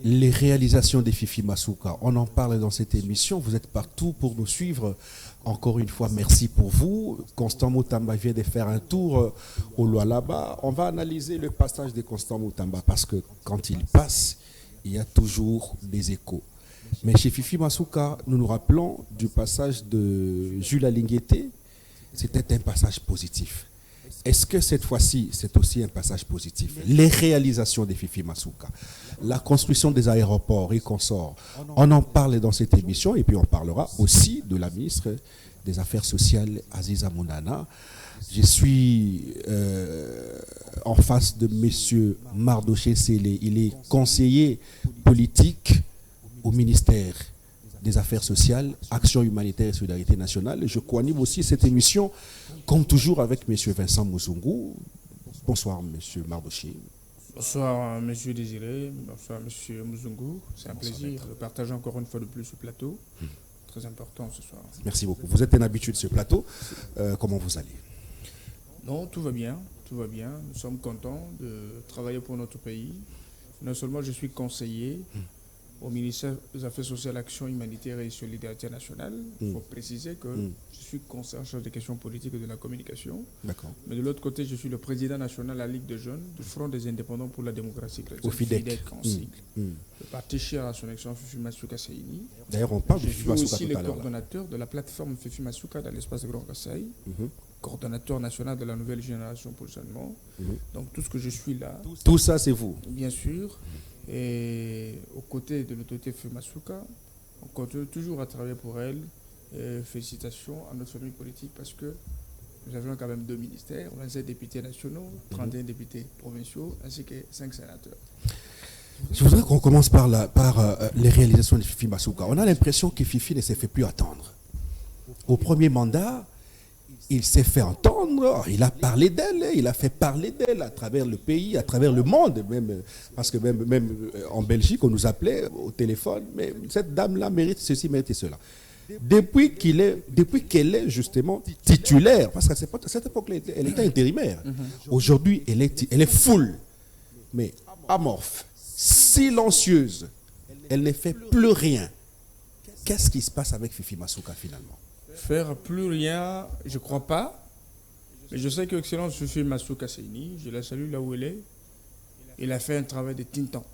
les réalisations des Fifi Masuka. On en parle dans cette émission. Vous êtes partout pour nous suivre. Encore une fois, merci pour vous. Constant Moutamba vient de faire un tour au Lualaba. On va analyser le passage de Constant Moutamba parce que quand il passe, il y a toujours des échos. Mais chez Fifi Masuka, nous nous rappelons du passage de Jules Alingueté. C'était un passage positif. Est-ce que cette fois-ci, c'est aussi un passage positif? Les réalisations des Fifi Masuka, la construction des aéroports et consorts, on en parle dans cette émission et puis on parlera aussi de la ministre des Affaires sociales, Aziza Mounana. Je suis en face de M. Mardoché Sélé. Il est conseiller politique au ministère des Affaires sociales, Action humanitaire et solidarité nationale. Je coanime aussi cette émission, comme toujours, avec M. Vincent Mouzungu. Bonsoir, M. Mardoché. Bonsoir, M. Désiré. Bonsoir, M. Mouzungu. C'est un plaisir de partager encore une fois de plus ce plateau. Très important ce soir. Merci beaucoup. Vous êtes un habitué de ce plateau. Comment vous allez? Non, tout va bien. Tout va bien. Nous sommes contents de travailler pour notre pays. Non seulement je suis conseiller au ministère des Affaires sociales, Action humanitaire et solidarité nationale. Il faut préciser que je suis conseiller en charge des questions politiques et de la communication. D'accord. Mais de l'autre côté, je suis le président national de la Ligue des jeunes du Front des indépendants pour la démocratie chrétienne. Au FIDEC. En sigle. Le parti cher à son action Fifi Masuka Seini. D'ailleurs, on parle de Je Fifi suis Masuka aussi tout le à l'heure. coordonnateur de la plateforme Fifi Masuka dans l'espace de Grand Kasaï. Coordonnateur national de la nouvelle génération pour le salement. Donc tout ce que je suis là. Tout ça, c'est vous? Bien sûr. Et aux côtés de l'autorité Fifi Masuka, on continue toujours à travailler pour elle. Et félicitations à notre famille politique parce que nous avions quand même 2 ministères, 27 députés nationaux, 31 députés provinciaux, ainsi que 5 sénateurs. Je voudrais qu'on commence par les réalisations de Fifi Masuka. On a l'impression que Fifi ne s'est fait plus attendre. Au premier mandat, il s'est fait entendre, il a parlé d'elle, il a fait parler d'elle à travers le pays, à travers le monde, même, parce que même en Belgique, on nous appelait au téléphone, mais cette dame-là mérite ceci, mérite cela. Depuis qu'elle est justement titulaire, parce qu'à cette époque, elle était intérimaire. Aujourd'hui, elle est full, mais amorphe, silencieuse. Elle ne fait plus rien. Qu'est-ce qui se passe avec Fifi Masuka finalement? Faire plus rien, je ne crois pas. Mais je sais que Excellence Fifi Masuka Seini, je la salue là où elle est. Il a fait un travail de tintant,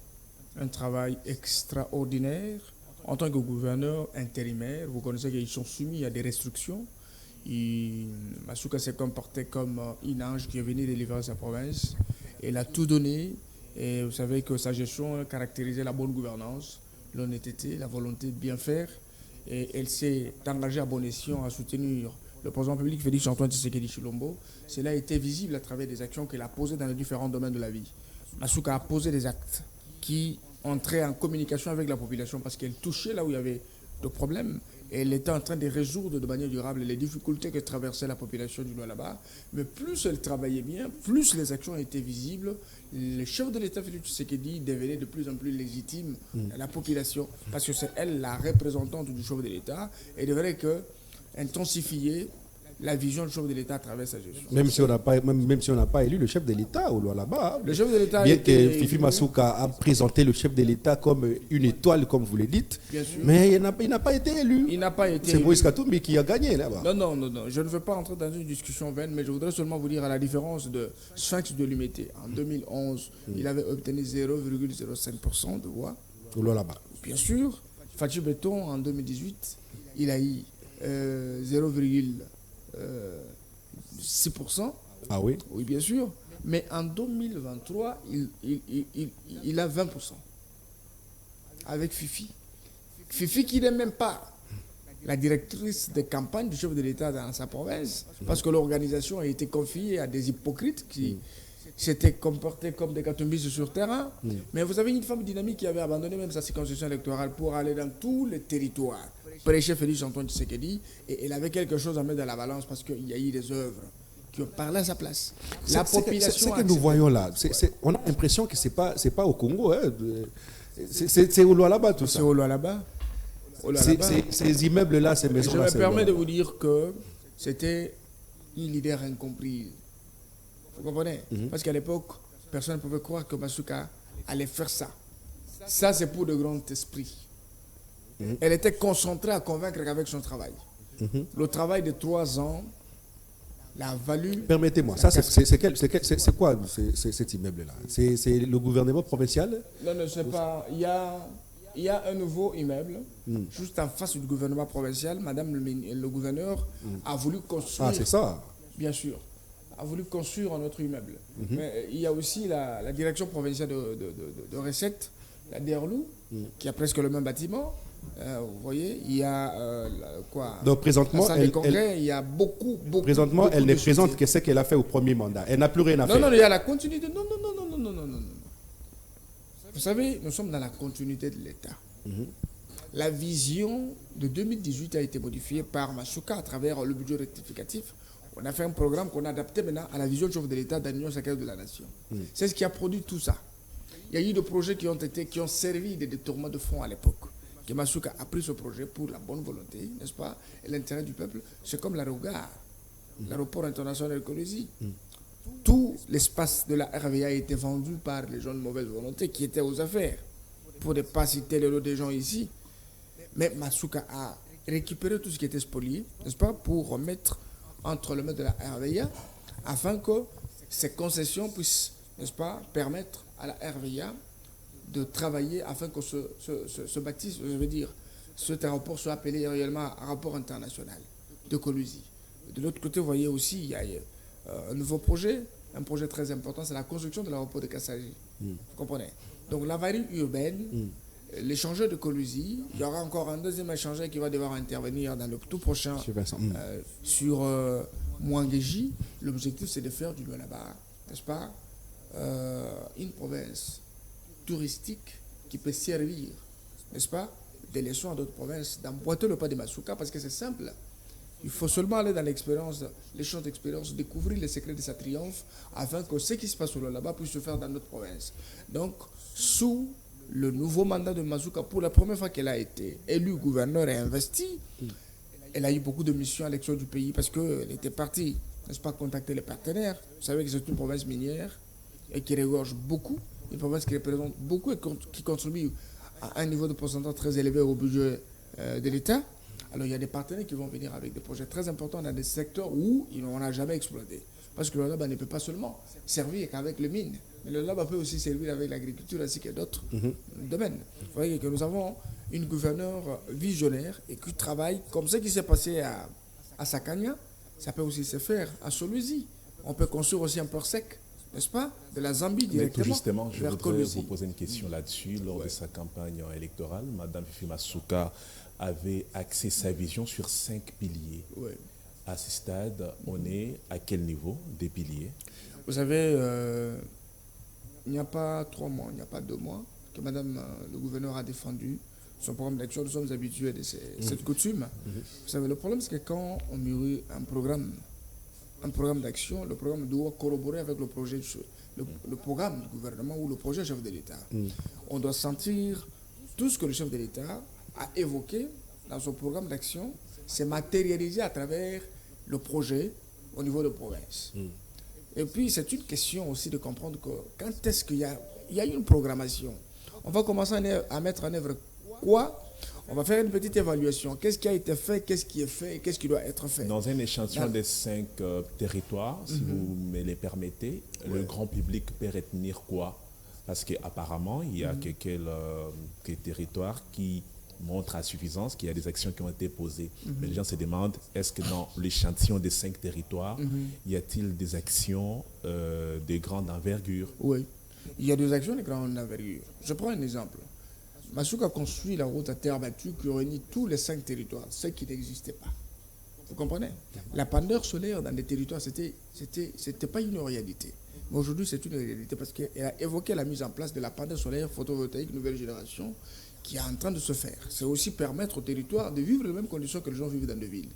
un travail extraordinaire. En tant que gouverneur intérimaire, vous connaissez qu'ils sont soumis à des restrictions. Masuka s'est comporté comme un ange qui est venu délivrer sa province. Il a tout donné. Et vous savez que sa gestion caractérisait la bonne gouvernance, l'honnêteté, la volonté de bien faire. Et elle s'est engagée à bon escient à soutenir le président public Félix Antoine Tshisekedi Chilombo. Cela a été visible à travers des actions qu'elle a posées dans les différents domaines de la vie. Masuka a posé des actes qui entraient en communication avec la population parce qu'elle touchait là où il y avait de problèmes. Et elle était en train de résoudre de manière durable les difficultés que traversait la population du Lualaba. Mais plus elle travaillait bien, plus les actions étaient visibles. Le chef de l'État, Félix Tshisekedi, devenait de plus en plus légitime à la population parce que c'est elle la représentante du chef de l'État et devrait que intensifier la vision du chef de l'État à travers sa gestion. Même si on n'a pas élu le chef de l'État au Lualaba. Le chef de l'État bien que Fifi Masuka a présenté le chef de l'État comme une étoile, comme vous le dites, mais il n'a pas été élu. Il n'a pas été C'est Moïse Katumbi qui a gagné là-bas. Non. Je ne veux pas entrer dans une discussion vaine, mais je voudrais seulement vous dire à la différence de Sphinx de l'Humité. En 2011, il avait obtenu 0,05% de voix. Au Lualaba. Bien sûr. Fatih Beton, en 2018, il a eu 0,6%. Ah oui? Oui, bien sûr. Mais en 2023, il a 20%. Avec Fifi. Fifi qui n'est même pas la directrice de campagne du chef de l'État dans sa province, parce que l'organisation a été confiée à des hypocrites qui s'étaient comportés comme des catumbistes sur terrain. Mais vous avez une femme dynamique qui avait abandonné même sa circonscription électorale pour aller dans tous les territoires. Prêcher Félix Antoine Tshisekedi, et elle avait quelque chose à mettre dans la balance parce qu'il y a eu des œuvres qui ont parlé à sa place. La population. Ce que nous voyons là, on a l'impression que c'est pas au Congo. Hein. C'est au Lualaba tout ça. C'est au Lualaba. Ces immeubles-là, ces maisons-là. Je me permets de vous dire que c'était une leader incomprise. Vous comprenez? Parce qu'à l'époque, personne ne pouvait croire que Masuka allait faire ça. Ça, c'est pour de grands esprits. Elle était concentrée à convaincre qu'avec son travail. Le travail de 3 ans l'a valu. Permettez-moi, ça c'est quoi cet immeuble-là? C'est le gouvernement provincial? Non, ne sais pas. Il y a un nouveau immeuble, juste en face du gouvernement provincial. Madame le gouverneur a voulu construire. Ah, c'est ça? Bien sûr. A voulu construire un autre immeuble. Mais il y a aussi la direction provinciale de recettes, la DERLOU, qui a presque le même bâtiment. Vous voyez, il y a quoi? Donc présentement, il y a beaucoup. Présentement, elle ne présente que ce qu'elle a fait au premier mandat. Elle n'a plus rien à faire. Non, il y a la continuité. Non. Vous savez, nous sommes dans la continuité de l'État. La vision de 2018 a été modifiée par Masuka à travers le budget rectificatif. On a fait un programme qu'on a adapté maintenant à la vision du chef de l'État dans l'Union sacrée de la Nation. C'est ce qui a produit tout ça. Il y a eu des projets qui ont servi de détournement de fonds à l'époque. Que Masuka a pris ce projet pour la bonne volonté, n'est-ce pas, et l'intérêt du peuple. C'est comme l'aéroport international de Colosie. Tout l'espace de la RVA a été vendu par les gens de mauvaise volonté qui étaient aux affaires. Pour ne pas citer le lot des gens ici. Mais Masuka a récupéré tout ce qui était spolié, n'est-ce pas, pour remettre entre les mains de la RVA, afin que ces concessions puissent, n'est-ce pas, permettre à la RVA de travailler afin que ce bâtisse, je veux dire, cet aéroport soit appelé réellement aéroport international de Colosie. De l'autre côté, vous voyez aussi, il y a un nouveau projet, un projet très important, c'est la construction de l'aéroport de Kassaji. Vous comprenez? Donc l'avarie urbaine, l'échangeur de Colosie, il y aura encore un deuxième échangeur qui va devoir intervenir dans le tout prochain sur Mwangeji. L'objectif, c'est de faire du là-bas, n'est-ce pas, une province touristique qui peut servir, n'est-ce pas, des leçons à d'autres provinces, d'emboîter le pas de Masuka, parce que c'est simple. Il faut seulement aller dans l'expérience, les champs d'expérience, découvrir les secrets de sa triomphe, afin que ce qui se passe là-bas puisse se faire dans notre province. Donc, sous le nouveau mandat de Masuka, pour la première fois qu'elle a été élue gouverneur et investie, elle a eu beaucoup de missions à l'extérieur du pays, parce qu'elle était partie, n'est-ce pas, contacter les partenaires. Vous savez que c'est une province minière et qui regorge beaucoup, une province qui représente beaucoup et qui contribue à un niveau de pourcentage très élevé au budget de l'État. Alors il y a des partenaires qui vont venir avec des projets très importants dans des secteurs où on n'a jamais exploité. Parce que le lab ne peut pas seulement servir qu'avec les mines, mais le lab peut aussi servir avec l'agriculture ainsi que d'autres domaines. Vous voyez que nous avons une gouverneure visionnaire et qui travaille comme ce qui s'est passé à Sakania, ça peut aussi se faire à Solusi. On peut construire aussi un port sec, n'est-ce pas, de la Zambie directement. Tout justement, je voudrais Colosie. vous poser une question là-dessus. Lors de sa campagne électorale, Mme Fifi Masuka avait axé sa vision sur 5 piliers. À ce stade, on est à quel niveau des piliers? Vous savez, il n'y a pas 3 mois, il n'y a pas 2 mois, que Madame le gouverneur a défendu son programme d'action. Nous sommes habitués de cette coutume. Vous savez, le problème, c'est que quand on mûrit un programme d'action, le programme doit corroborer avec le projet, le programme du gouvernement ou le projet du chef de l'État. On doit sentir tout ce que le chef de l'État a évoqué dans son programme d'action, c'est matérialisé à travers le projet au niveau de province. Et puis, c'est une question aussi de comprendre que quand est-ce qu'il y a une programmation, on va commencer à mettre en œuvre quoi? On va faire une petite évaluation. Qu'est-ce qui a été fait, qu'est-ce qui est fait et qu'est-ce qui doit être fait? Dans un échantillon des 5 territoires, si vous me les permettez, le grand public peut retenir quoi? Parce qu'apparemment, il y a quelques territoires qui montrent à suffisance qu'il y a des actions qui ont été posées. Mais les gens se demandent, est-ce que dans l'échantillon des 5 territoires, y a-t-il des actions de grande envergure? Oui, il y a des actions de grande envergure. Je prends un exemple. Masuka construit la route à terre battue qui réunit tous les 5 territoires, ce qui n'existait pas. Vous comprenez? La pandeur solaire dans les territoires, c'était pas une réalité. Mais aujourd'hui, c'est une réalité parce qu'elle a évoqué la mise en place de la pandeur solaire photovoltaïque nouvelle génération qui est en train de se faire. C'est aussi permettre aux territoires de vivre les mêmes conditions que les gens vivent dans les villes.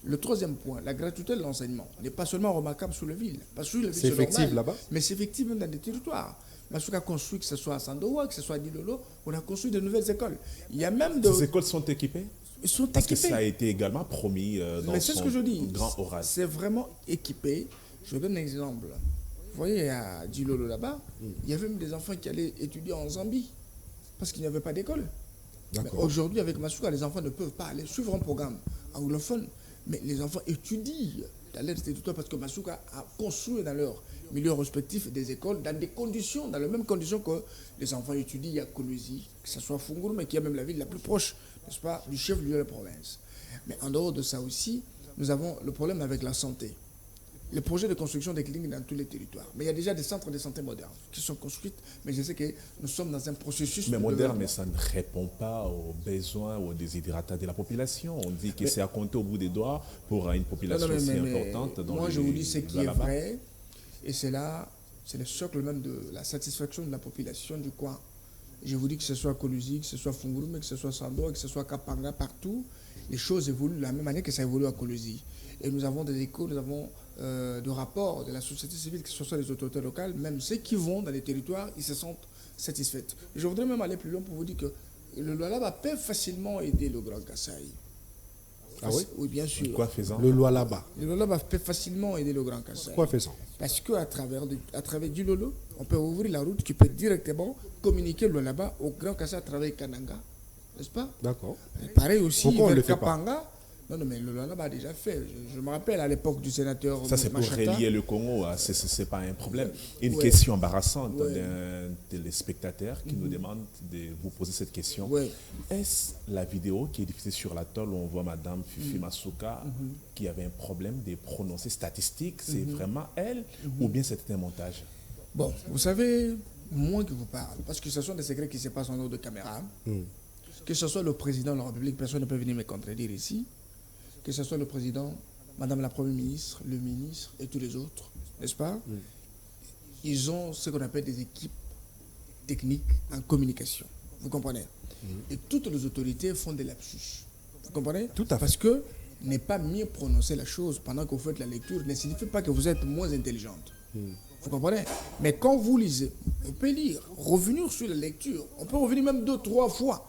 Le troisième point, la gratuité de l'enseignement n'est pas seulement remarquable sur les villes. Parce que c'est effectif là-bas? Mais c'est effectif même dans des territoires. Masuka a construit, que ce soit à Sandowa, que ce soit à Dilolo, on a construit de nouvelles écoles. Il y a même Ces écoles sont équipées? Ils sont Parce équipées. que ça a été également promis dans c'est son ce que je dis. grand oral. C'est vraiment équipé. Je vous donne un exemple. Vous voyez, à Dilolo là-bas, il y avait même des enfants qui allaient étudier en Zambie. parce qu'il n'y avait pas d'école. D'accord. Aujourd'hui, avec Masuka, les enfants ne peuvent pas aller suivre un programme anglophone, mais les enfants étudient dans leur territoire parce que Masuka a construit dans leur milieu respectif des écoles dans des conditions, dans les mêmes conditions que les enfants étudient à Kolwezi, que ce soit Funguru, mais qui est même la ville la plus proche, n'est-ce pas, du chef-lieu de la province. Mais en dehors de ça aussi, nous avons le problème avec la santé. Les projets de construction des cliniques dans tous les territoires. Mais il y a déjà des centres de santé modernes qui sont construits, mais je sais que nous sommes dans un processus... Mais moderne, mais ça ne répond pas aux besoins ou aux déshydratats de la population. On dit que c'est à compter au bout des doigts pour une population aussi importante. Moi, je vous dis ce qui est vrai, et c'est là, c'est le socle même de la satisfaction de la population du coin. Je vous dis que ce soit Kolwezi, que ce soit Funguru, que ce soit Sando, que ce soit Kapanga, partout, les choses évoluent de la même manière que ça évolue à Kolwezi. Et nous avons des échos, nous avons de rapports de la société civile, que ce soit les autorités locales, même ceux qui vont dans les territoires, ils se sentent satisfaits. Je voudrais même aller plus loin pour vous dire que le Lualaba peut facilement aider le Grand Kasaï. Ah oui? Oui, bien sûr. Quoi faisant? Le Lualaba. Le Lualaba peut facilement aider le Grand Kasaï. Quoi faisant? Parce qu'à travers du Lolo, on peut ouvrir la route qui peut directement communiquer le Lualaba au Grand Kasaï à travers Kananga. N'est-ce pas? D'accord. Pareil aussi, Pourquoi on vers le fait pas? Kapanga. Non, mais le Lualaba a déjà fait. Je me rappelle à l'époque du sénateur Ça, c'est pour Machata. relier le Congo, ce n'est pas un problème. Une Ouais. question embarrassante Ouais. d'un téléspectateur qui nous demande de vous poser cette question. Ouais. Est-ce la vidéo qui est diffusée sur la toile où on voit Madame Fifi Masuka qui avait un problème de prononcer statistique, c'est vraiment elle ou bien c'était un montage? Bon, vous savez, moi qui vous parle, parce que ce sont des secrets qui se passent en dehors de caméra, que ce soit le président de la République, personne ne peut venir me contredire ici, que ce soit le président, Madame la Première ministre, le ministre et tous les autres, n'est-ce pas? Ils ont ce qu'on appelle des équipes techniques en communication. Vous comprenez? Et toutes les autorités font des lapsus. Vous comprenez? Tout à fait. Parce que ne pas mieux prononcer la chose pendant que vous faites la lecture ne signifie pas que vous êtes moins intelligente. Vous comprenez? Mais quand vous lisez, on peut lire, revenir sur la lecture. On peut revenir même 2, 3 fois.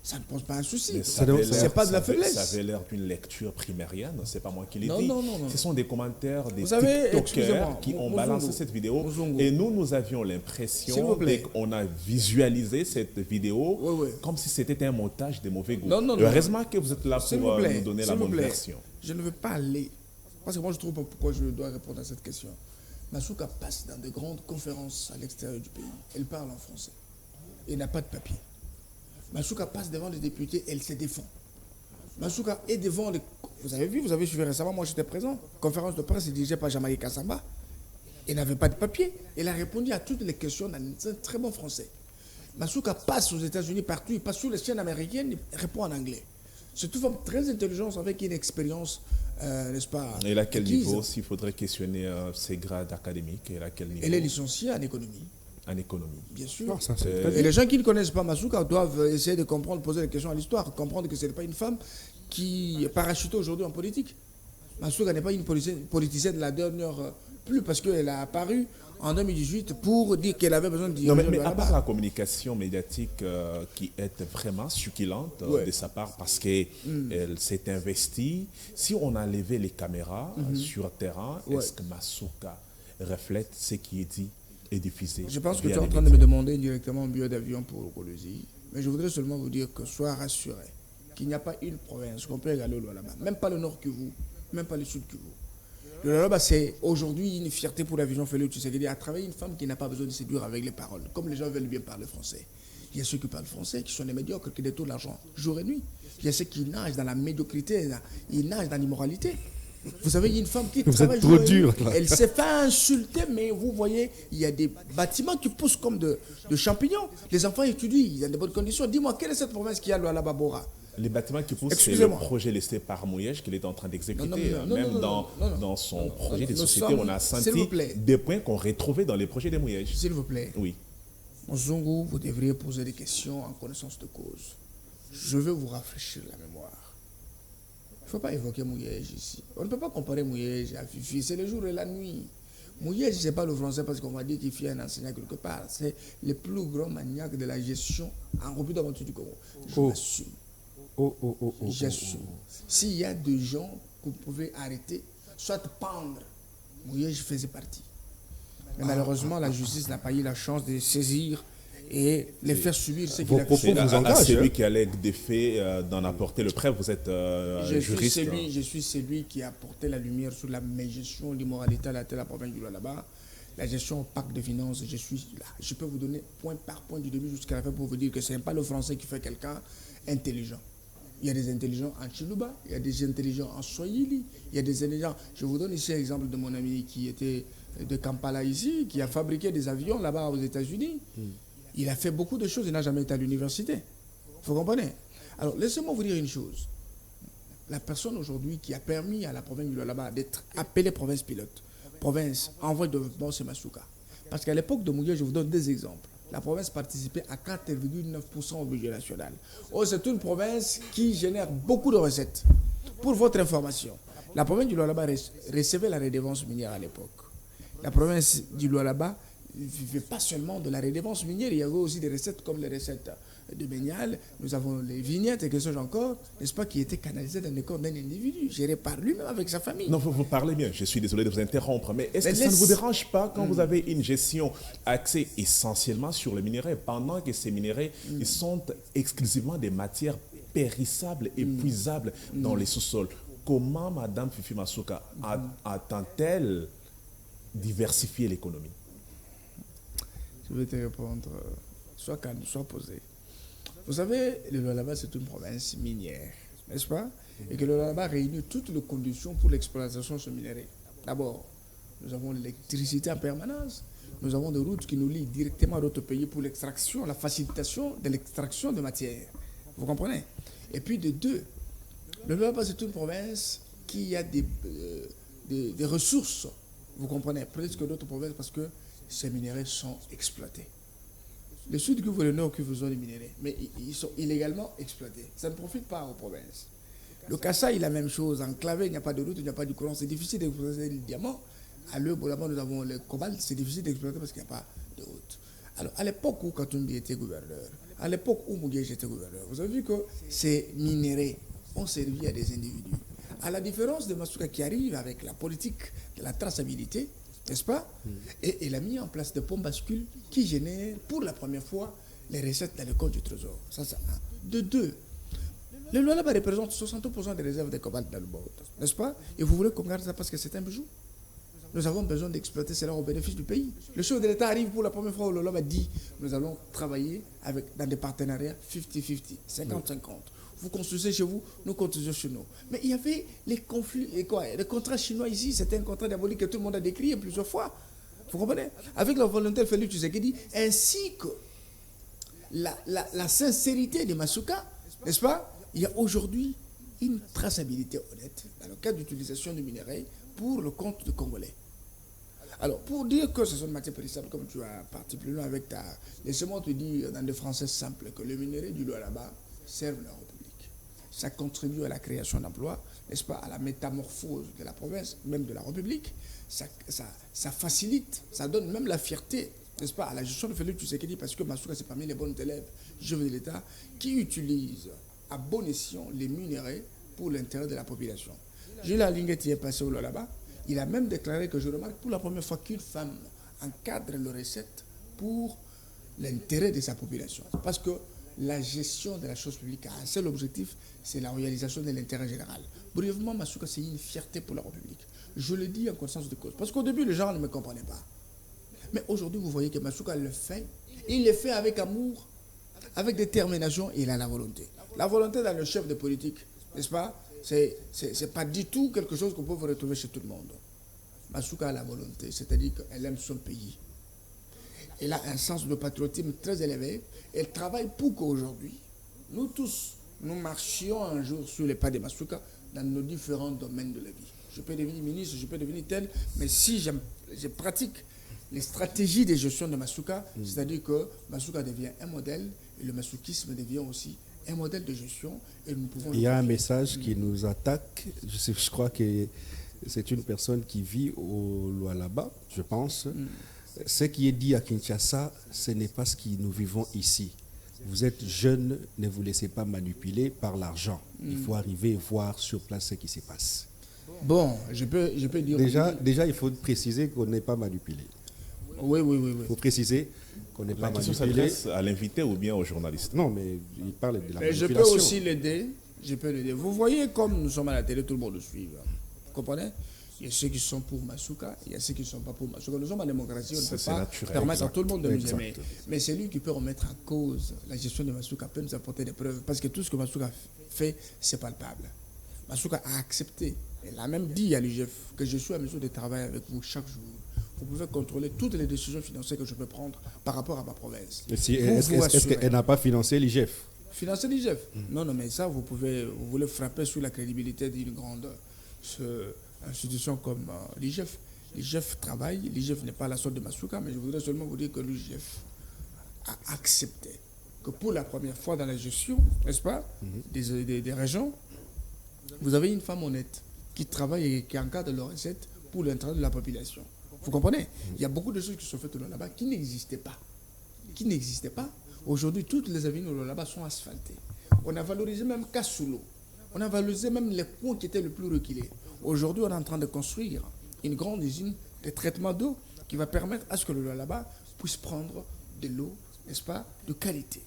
Ça ne pose pas un souci. Mais C'est pas de la faiblesse. Ça avait l'air d'une lecture primérienne, c'est pas moi qui l'ai Non, dit. non, non, non. Ce sont des commentaires des Vous savez, TikTokers excusez-moi, qui ont Muzungu, balancé cette vidéo. Muzungu. Et nous avions S'il vous l'impression, plaît. dès qu'on a visualisé cette vidéo, Oui, oui. comme si c'était un montage de mauvais goût. Non, non, non. Heureusement que vous êtes là S'il pour vous plaît, nous donner s'il la vous bonne plaît. version. Je ne veux pas aller. Parce que moi, je trouve pas pourquoi je dois répondre à cette question. Masuka passe dans de grandes conférences à l'extérieur du pays. Elle parle en français. Elle n'a pas de papier. Masuka passe devant les députés, elle se défend. Masuka est devant les... Vous avez vu, vous avez suivi récemment, moi j'étais présent. Conférence de presse dirigée par Jean-Marie Kassamba. Elle n'avait pas de papier. Elle a répondu à toutes les questions dans un très bon français. Masuka passe aux États-Unis partout, il passe sur les chaînes américaines, il répond en anglais. C'est une femme très intelligente avec une expérience, n'est-ce pas? Et à quel acquise. niveau, s'il faudrait questionner ses grades académiques, et à quel niveau? Elle est licenciée en économie, En économie. bien sûr. Ah, ça, c'est très Et bien. les gens qui ne connaissent pas Masuka doivent essayer de comprendre, poser des questions à l'histoire, comprendre que ce n'est pas une femme qui est parachutée aujourd'hui en politique. Masuka n'est pas une politicienne de la dernière pluie parce qu'elle a apparu en 2018 pour dire qu'elle avait besoin de Non, mais diriger à le part Lualaba. la communication médiatique qui est vraiment succulente Ouais. de sa part parce qu'elle s'est investie, si on a levé les caméras sur terrain, Ouais. est-ce que Masuka reflète ce qui est dit et diffusé? Je pense que via tu es en les train de me médias? demander directement un billet d'avion pour le Kolwezi. Mais je voudrais seulement vous dire que soyez rassurés qu'il n'y a pas une province qu'on peut égaler au Lualaba. Même pas le nord Kivu, même pas le sud Kivu. Le Lualaba, c'est aujourd'hui une fierté pour la vision Félix Tshisekedi à travers une femme qui n'a pas besoin de séduire avec les paroles. Comme les gens veulent bien parler français. Il y a ceux qui parlent français, qui sont des médiocres, qui détournent l'argent jour et nuit. Il y a ceux qui nagent dans la médiocrité, ils nagent dans l'immoralité. Vous savez, il y a une femme qui Vous travaille êtes trop jour et nuit. dur, là. Elle s'est fait insulter, mais vous voyez, il y a des bâtiments qui poussent comme de champignons. Les enfants étudient, il y a de bonnes conditions. Dis-moi, quelle est cette province qui a le Alababora? Les bâtiments qui poussent, c'est le Excusez-moi. projet laissé par Mouyej qu'il est en train d'exécuter. Non, non, Même non, dans, non, non. dans son projet de Nous société, sommes- on a s'il senti vous plaît. des points qu'on retrouvait dans les projets de Mouyej. S'il vous plaît, Oui. Muzungu, vous devriez poser des questions en connaissance de cause. Je veux vous rafraîchir la mémoire. Il ne faut pas évoquer Mouyej ici. On ne peut pas comparer Mouyej à Fifi. C'est le jour et la nuit. Mouyej, ce n'est pas le français parce qu'on va dire qu'il fait un enseignant quelque part. C'est le plus grand maniaque de la gestion en République d'aventure du Congo. Je Oh. l'assume. Oh. J'assume. S'il y a des gens que vous pouvez arrêter, soit pendre, Mouyej faisait partie. Mais malheureusement, la justice n'a pas eu la chance de saisir et les faire subir ce qu'il Vos a propos fait. vous À engagent. celui qui a l'aide des faits d'en apporter le preuve, vous êtes juriste. Je suis celui qui a porté la lumière sur la mégestion, l'immoralité à la tête de la province du Lualaba, la gestion opaque de finances. Je suis là. Je peux vous donner point par point du début jusqu'à la fin pour vous dire que ce n'est pas le français qui fait quelqu'un intelligent. Il y a des intelligents en Chiluba, il y a des intelligents en Swahili, il y a des intelligents. Je vous donne ici l'exemple de mon ami qui était de Kampala ici, qui a fabriqué des avions là-bas aux États-Unis. Il a fait beaucoup de choses, il n'a jamais été à l'université. Vous comprenez? Alors, laissez-moi vous dire une chose. La personne aujourd'hui qui a permis à la province du Lualaba d'être appelée province pilote, province en voie de développement, c'est Masuka. Parce qu'à l'époque de Mougué, je vous donne des exemples. La province participait à 4,9% au budget national. Oh, c'est une province qui génère beaucoup de recettes. Pour votre information, la province du Lualaba recevait la redevance minière à l'époque. La province du Lualaba ne vivait pas seulement de la redevance minière, il y avait aussi des recettes comme les recettes de Baignal, nous avons les vignettes et que sais-je encore, n'est-ce pas, qui étaient canalisées dans le corps d'un individu, géré par lui-même avec sa famille. Non, vous parlez bien, je suis désolé de vous interrompre, mais est-ce que ça ne vous dérange pas quand vous avez une gestion axée essentiellement sur les minéraux, pendant que ces minéraux ils sont exclusivement des matières périssables, épuisables dans les sous-sols? Comment Mme Fifi Masuka attend-elle diversifier l'économie? Je vais te répondre, soit calme, soit posé. Vous savez, le Lualaba, c'est une province minière, n'est-ce pas? Et que le Lualaba réunit toutes les conditions pour l'exploitation de ce minerai. D'abord, nous avons l'électricité en permanence. Nous avons des routes qui nous lient directement à d'autres pays pour l'extraction, la facilitation de l'extraction de matières. Vous comprenez? Et puis de deux, le Lualaba, c'est une province qui a des ressources, vous comprenez, plus que d'autres provinces parce que ces minéraux sont exploités. Le sud cuve et le nord cuve ont des minéraux, mais ils sont illégalement exploités. Ça ne profite pas aux provinces. Le Kasaï, la même chose. Enclavé, il n'y a pas de route, il n'y a pas de courant. C'est difficile d'exploiter le diamant. À l'heure, là-bas, nous avons le cobalt. C'est difficile d'exploiter parce qu'il n'y a pas de route. Alors, à l'époque où Katumbi était gouverneur, à l'époque où Muguege était gouverneur, vous avez vu que ces minéraux ont servi à des individus. À la différence de Masuka qui arrive avec la politique de la traçabilité, n'est-ce pas? Et il a mis en place des pompes bascules qui génèrent pour la première fois les recettes dans le compte du trésor. Ça, c'est un. De deux, le Lualaba représente 60% des réserves de cobalt dans le monde, n'est-ce pas? Et vous voulez qu'on garde ça parce que c'est un bijou? Nous avons besoin d'exploiter cela au bénéfice du pays. Le chef de l'État arrive pour la première fois au Lualaba dit nous allons travailler dans des partenariats 50-50, 50-50. Vous construisez chez vous, nous construisons chez nous. Mais il y avait les conflits, les contrats chinois ici, c'était un contrat diabolique que tout le monde a décrié plusieurs fois. Vous comprenez? Avec la volonté de Félix Tshisekedi, ainsi que la sincérité de Masuka, n'est-ce pas? Il y a aujourd'hui une traçabilité honnête dans le cadre d'utilisation du minerai pour le compte du Congolais. Alors, pour dire que ce sont des matières périssables, comme tu as parti plus loin avec ta... Laisse-moi te dire dans des français simples que le minerai du Lualaba serve la République. Ça contribue à la création d'emplois, n'est-ce pas, à la métamorphose de la province, même de la République. Ça facilite, ça donne même la fierté, n'est-ce pas, à la gestion de Félix Tshisekedi, parce que Masuka, c'est parmi les bons élèves, chefs de l'État, qui utilisent à bon escient les minerais pour l'intérêt de la population. Gilles Alinguet est passé au Lualaba. Il a même déclaré que je remarque pour la première fois qu'une femme encadre les recettes pour l'intérêt de sa population. Parce que la gestion de la chose publique a un seul objectif, c'est la réalisation de l'intérêt général. Brièvement, Masuka, c'est une fierté pour la République. Je le dis en conscience de cause. Parce qu'au début, les gens ne me comprenaient pas. Mais aujourd'hui, vous voyez que Masuka le fait. Il le fait avec amour, avec détermination et il a la volonté. La volonté dans le chef de politique, n'est-ce pas? C'est pas du tout quelque chose qu'on peut vous retrouver chez tout le monde. Masuka a la volonté, c'est-à-dire qu'elle aime son pays. Elle a un sens de patriotisme très élevé. Elle travaille pour qu'aujourd'hui, nous tous, nous marchions un jour sur les pas de Masuka dans nos différents domaines de la vie. Je peux devenir ministre, je peux devenir tel, mais si je pratique les stratégies de gestion de Masuka, c'est-à-dire que Masuka devient un modèle et le masukisme devient aussi un modèle de gestion. Et nous pouvons... Il y a un message qui nous attaque. Je crois que c'est une personne qui vit au Lualaba, je pense. Ce qui est dit à Kinshasa, ce n'est pas ce que nous vivons ici. Vous êtes jeune, ne vous laissez pas manipuler par l'argent. Il faut arriver et voir sur place ce qui se passe. Bon, je peux dire... Déjà, il faut préciser qu'on n'est pas manipulé. Oui, oui, oui. Il faut préciser qu'on n'est La pas question manipulé. s'adresse à l'invité ou bien au journaliste? Non, mais il parle de la Mais je manipulation. peux aussi l'aider. Je peux l'aider. Vous voyez, comme nous sommes à la télé, tout le monde nous suit. Vous comprenez? Il y a ceux qui sont pour Masuka, il y a ceux qui ne sont pas pour Masuka. Nous sommes en démocratie, on ne peut C'est pas naturel, permettre à exact. tout le monde de nous Exact. aimer. Mais c'est lui qui peut remettre en cause la gestion de Masuka, peut nous apporter des preuves. Parce que tout ce que Masuka fait, c'est palpable. Masuka a accepté, elle a même dit à l'UGF que je suis à mesure de travailler avec vous chaque jour. Vous pouvez contrôler toutes les décisions financières que je peux prendre par rapport à ma province. Mais si- Vous Est-ce vous est-ce assurez. qu'elle n'a pas financé l'IGF? Financer l'IGF. Non, non, mais ça, vous voulez frapper sur la crédibilité d'une grande institution comme l'IGF. L'IGF travaille, l'IGF n'est pas à la sorte de Masuka, mais je voudrais seulement vous dire que l'IGF a accepté que pour la première fois dans la gestion, n'est-ce pas, des régions, vous avez une femme honnête qui travaille et qui encadre leurs recettes pour l'intérêt de la population. Vous comprenez? Il y a beaucoup de choses qui sont faites là-bas qui n'existaient pas. Qui n'existaient pas. Aujourd'hui, toutes les avenues là-bas sont asphaltées. On a valorisé même Kassulo. On a valorisé même les coins qui étaient les plus reculés. Aujourd'hui, on est en train de construire une grande usine de traitement d'eau qui va permettre à ce que le là-bas puisse prendre de l'eau, n'est-ce pas, de qualité.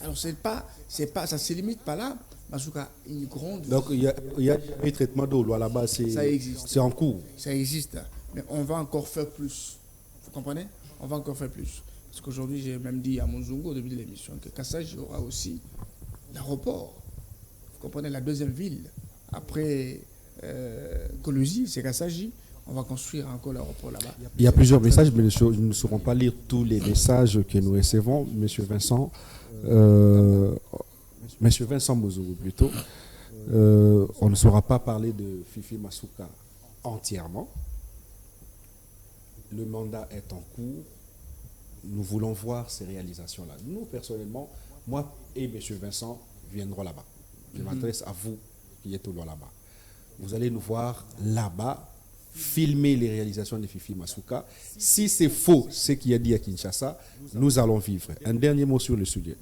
Alors, ça ne se limite pas là. Masuka, une grande Donc il y a un traitement d'eau là-bas, Ça existe. c'est en cours. Ça existe, mais on va encore faire plus. Vous comprenez? On va encore faire plus. Parce qu'aujourd'hui, j'ai même dit à Monzungu au début de l'émission que Kassaji aura aussi l'aéroport. Vous comprenez? La deuxième ville, après Kolosi, c'est Kassaji. On va construire encore l'aéroport là-bas. Il y a plusieurs messages, mais nous ne saurons pas lire tous les messages que nous recevons. Monsieur Vincent, Monsieur Vincent Mozoro plutôt, on ne saura pas parler de Fifi Masuka entièrement. Le mandat est en cours. Nous voulons voir ces réalisations-là. Nous, personnellement, moi et Monsieur Vincent viendrons là-bas. Je m'adresse à vous qui êtes là-bas. Vous allez nous voir là-bas, filmer les réalisations de Fifi Masuka. Si c'est faux, ce qu'il a dit à Kinshasa, nous allons vivre. Un dernier mot sur le sujet.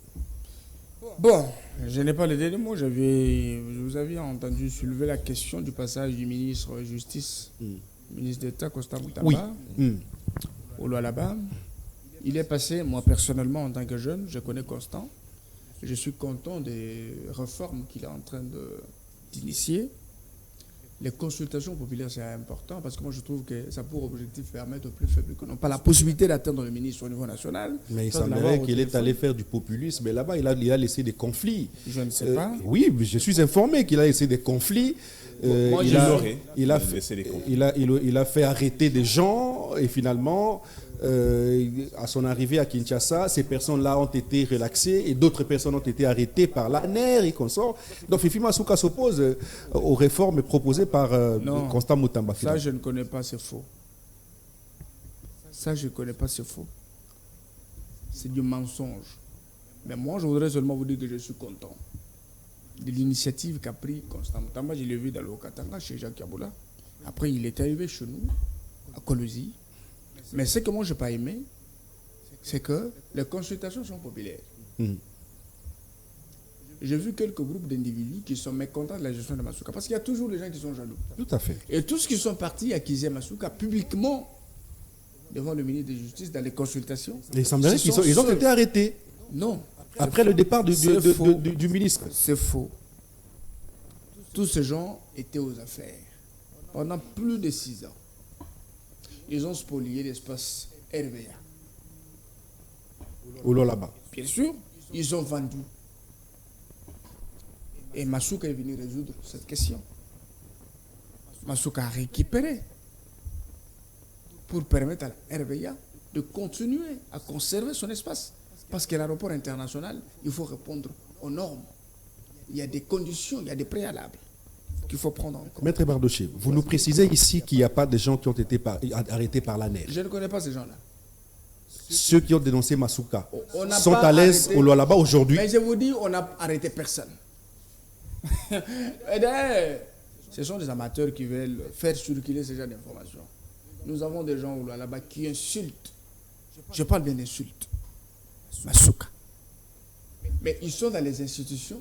Bon, je n'ai pas le dernier mot. Je vous avais entendu soulever la question du passage du ministre de Justice, ministre d'État Constant Moutamba, au Lualaba. Il est passé, moi personnellement, en tant que jeune, je connais Constant. Je suis content des réformes qu'il est en train d'initier. Les consultations populaires, c'est important parce que moi, je trouve que ça a pour objectif permettre aux plus faibles qui n'ont pas la possibilité d'atteindre le ministre au niveau national. Mais il semblerait qu'il est allé faire du populisme. Mais là-bas, il a laissé des conflits. Je ne sais pas. Oui, je suis informé qu'il a laissé des conflits. Moi, il a fait arrêter des gens et finalement, à son arrivée à Kinshasa, ces personnes-là ont été relaxées et d'autres personnes ont été arrêtées par l'ANER et consorts. Donc Fifi Masuka s'oppose aux réformes proposées par Constant Moutamba. Ça, je ne connais pas, c'est faux. Ça, je ne connais pas, c'est faux. C'est du mensonge. Mais moi, je voudrais seulement vous dire que je suis content de l'initiative qu'a pris Constant Moutamba. Je l'ai vu dans le Katanga, chez Jacques Yaboula. Après, il est arrivé chez nous, à Kolosi. Mais ce que moi, je n'ai pas aimé, c'est que les consultations sont populaires. J'ai vu quelques groupes d'individus qui sont mécontents de la gestion de Masuka. Parce qu'il y a toujours des gens qui sont jaloux. Tout à fait. Et tous qui sont partis accuser Masuka publiquement devant le ministre de la Justice dans les consultations. Il semblerait qu'ils ont été arrêtés. Non. Après le départ du ministre. C'est faux. Tous ces gens étaient aux affaires pendant plus de 6 ans. Ils ont spolié l'espace RVA. Au là-bas. Bien sûr, ils ont vendu. Et Masuka est venu résoudre cette question. Masuka a récupéré pour permettre à la RVA de continuer à conserver son espace. Parce que l'aéroport international, il faut répondre aux normes. Il y a des conditions, il y a des préalables qu'il faut prendre en compte. Maître Bardoché, vous nous précisez ici qu'il n'y a pas de gens qui ont été arrêtés par l'ANER. Je ne connais pas ces gens-là. Ceux qui ont dénoncé Masuka On n'a sont pas à l'aise arrêté. au là-bas aujourd'hui. Mais je vous dis, on n'a arrêté personne. Et d'ailleurs, ce sont des amateurs qui veulent faire circuler ce genre d'informations. Nous avons des gens là-bas qui insultent. Je parle bien d'insultes. Masuka. Mais ils sont dans les institutions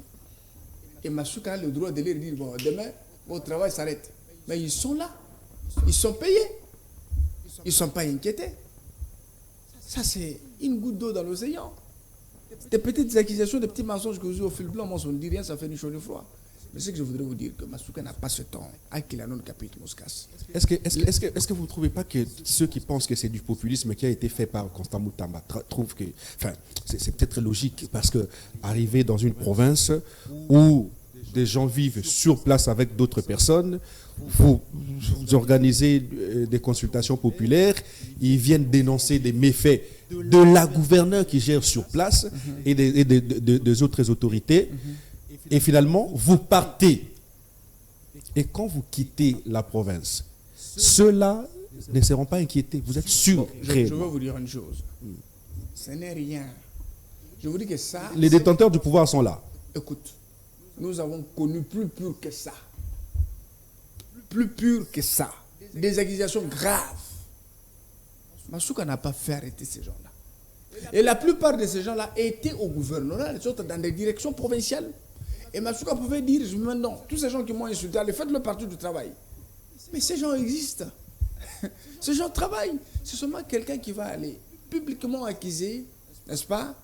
et Masuka a le droit de leur dire bon, demain, votre travail s'arrête. Mais ils sont là. Ils sont payés. Ils ne sont pas inquiétés. Ça, c'est une goutte d'eau dans l'océan. Des petites accusations, des petits mensonges que vous avez au fil blanc, moi, ça ne dit rien, ça fait ni chaud ni froid. Mais ce que je voudrais vous dire, que Masuka n'a pas ce temps. Akilanon Capit Moskas. Est-ce que vous ne trouvez pas que ceux qui pensent que c'est du populisme qui a été fait par Constant Moutamba trouvent que... Enfin, c'est peut-être logique, parce que arriver dans une province où des gens vivent sur place avec d'autres personnes, vous organisez des consultations populaires, ils viennent dénoncer des méfaits de la gouverneure qui gère sur place et des autres autorités. Et finalement, vous partez. Et quand vous quittez la province, ceux-là ne seront pas inquiétés. Vous êtes sûr. Je veux vous dire une chose. Ce n'est rien. Je vous dis que ça... Les détenteurs du pouvoir sont là. Écoute, nous avons connu plus pur que ça. Plus pur que ça. Des accusations graves. Masuka n'a pas fait arrêter ces gens-là. Et la plupart de ces gens-là étaient au gouvernement, les autres dans des directions provinciales. Et Masuka pouvait dire, je me dis non, tous ces gens qui m'ont insulté, allez, faites le parti du travail. Mais ces gens existent. Ces gens travaillent. C'est seulement quelqu'un qui va aller publiquement accuser, n'est-ce pas?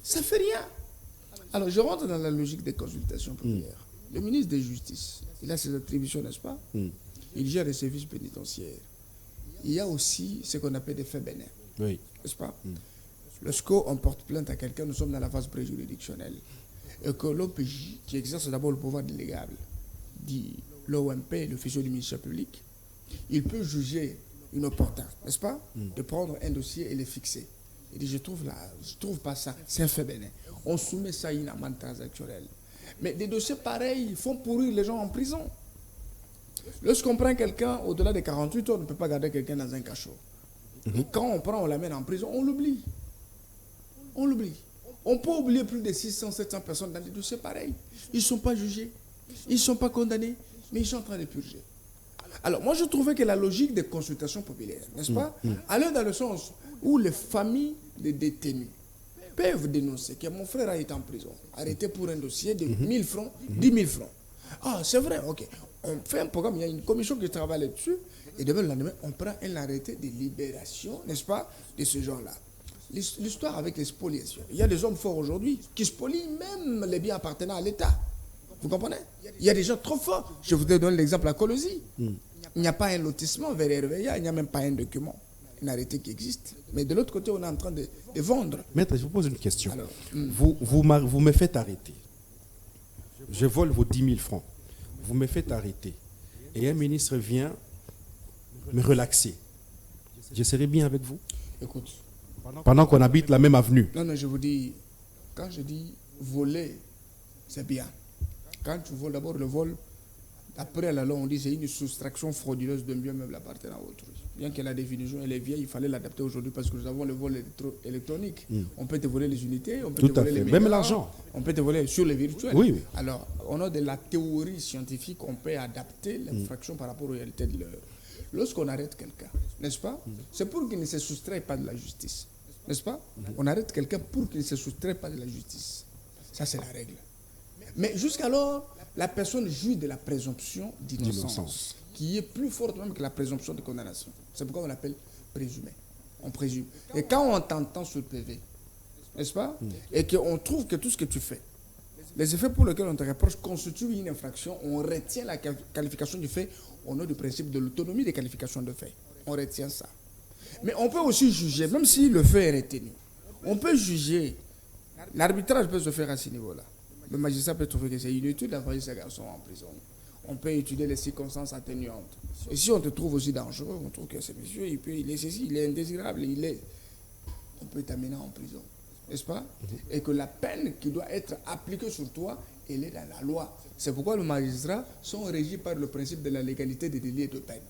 Ça ne fait rien. Alors, je rentre dans la logique des consultations populaires. Le ministre de Justice, il a ses attributions, n'est-ce pas? Il gère les services pénitentiaires. Il y a aussi ce qu'on appelle des faits bénins. Oui. N'est-ce pas? Lorsqu'on porte plainte à quelqu'un, nous sommes dans la phase préjuridictionnelle. Et que l'OPJ, qui exerce d'abord le pouvoir délégable, dit l'OMP, l'officier du ministère public, il peut juger inopportun, n'est-ce pas, de prendre un dossier et le fixer. Il dit, je trouve pas ça, c'est un fait bénin. On soumet ça à une amende transactionnelle. Mais des dossiers pareils font pourrir les gens en prison. Lorsqu'on prend quelqu'un au-delà de 48 heures, on ne peut pas garder quelqu'un dans un cachot. Et quand on prend, on l'amène en prison, on l'oublie. On l'oublie. On peut oublier plus de 600, 700 personnes dans des dossiers pareils. Ils ne sont pas jugés, ils ne sont pas condamnés, mais ils sont en train de purger. Alors, moi, je trouvais que la logique des consultations populaires, n'est-ce pas, allait dans le sens où les familles des détenus peuvent dénoncer que mon frère a été en prison, arrêté pour un dossier de 1000 francs, 10 000 francs. Ah, c'est vrai, ok. On fait un programme, il y a une commission qui travaille là-dessus, et demain, le lendemain, on prend un arrêté de libération, n'est-ce pas, de ce genre-là. L'histoire avec les spoliations. Il y a des hommes forts aujourd'hui qui spolient même les biens appartenant à l'État. Vous comprenez? Il y a des gens trop forts. Je vous donne l'exemple à Colosie. Il n'y a pas un lotissement vers Hervéa, il n'y a même pas un document, un arrêté qui existe. Mais de l'autre côté, on est en train de vendre. Maître, je vous pose une question. Alors, vous me faites arrêter. Je vole vos 10 000 francs. Vous me faites arrêter. Et un ministre vient me relaxer. Je serai bien avec vous? Écoute. Pendant qu'on habite la même avenue. Non, je vous dis, quand je dis voler, c'est bien. Quand tu voles, d'abord le vol, après la loi, on dit c'est une soustraction frauduleuse d'un bien meuble appartenant à autrui. Bien que la définition elle est vieille, il fallait l'adapter aujourd'hui parce que nous avons le vol électronique. On peut te voler les unités, on peut te voler les médias, même l'argent. On peut te voler sur les virtuels. Oui. Alors, on a de la théorie scientifique, on peut adapter l'infraction par rapport aux réalités de l'heure. Lorsqu'on arrête quelqu'un, n'est-ce pas, c'est pour qu'il ne se soustraie pas de la justice. N'est-ce pas? On arrête quelqu'un pour qu'il ne se soustrait pas de la justice. Ça, c'est la règle. Mais jusqu'alors, la personne jouit de la présomption d'innocence, qui est plus forte même que la présomption de condamnation. C'est pourquoi on l'appelle présumé. On présume. Et quand on t'entend sur le PV, n'est-ce pas? Et qu'on trouve que tout ce que tu fais, les effets pour lesquels on te reproche constituent une infraction, on retient la qualification du fait au nom du principe de l'autonomie des qualifications de fait. On retient ça. Mais on peut aussi juger, même si le fait est retenu, on peut juger, l'arbitrage peut se faire à ce niveau-là. Le magistrat peut trouver que c'est inutile d'envoyer ces garçons en prison. On peut étudier les circonstances atténuantes. Et si on te trouve aussi dangereux, on trouve que ce monsieur, il est ceci, il est indésirable, on peut t'amener en prison. N'est-ce pas? Et que la peine qui doit être appliquée sur toi, elle est dans la loi. C'est pourquoi les magistrats sont régis par le principe de la légalité des délits et de peine.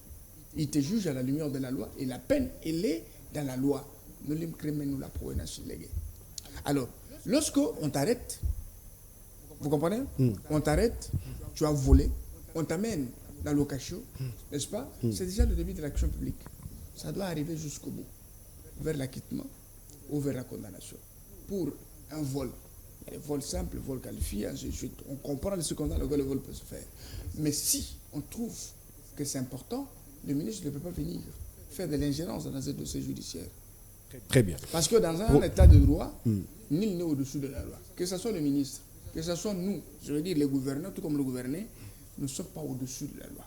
Ils te jugent à la lumière de la loi et la peine, elle est dans la loi. Nous nous la Alors, lorsqu'on t'arrête, vous comprenez? On t'arrête, tu as volé, on t'amène dans le cachot, n'est-ce pas? C'est déjà le début de l'action publique. Ça doit arriver jusqu'au bout, vers l'acquittement ou vers la condamnation. Pour un vol, il y a des vols simples, vols qualifiés, ainsi de suite. On comprend les circonstances dans lesquelles le vol peut se faire. Mais si on trouve que c'est important, le ministre ne peut pas venir faire de l'ingérence dans un dossier judiciaire. Très bien. Parce que dans un état de droit, nul n'est au-dessus de la loi. Que ce soit le ministre, que ce soit nous, je veux dire les gouverneurs, tout comme le gouverné, nous ne sommes pas au-dessus de la loi.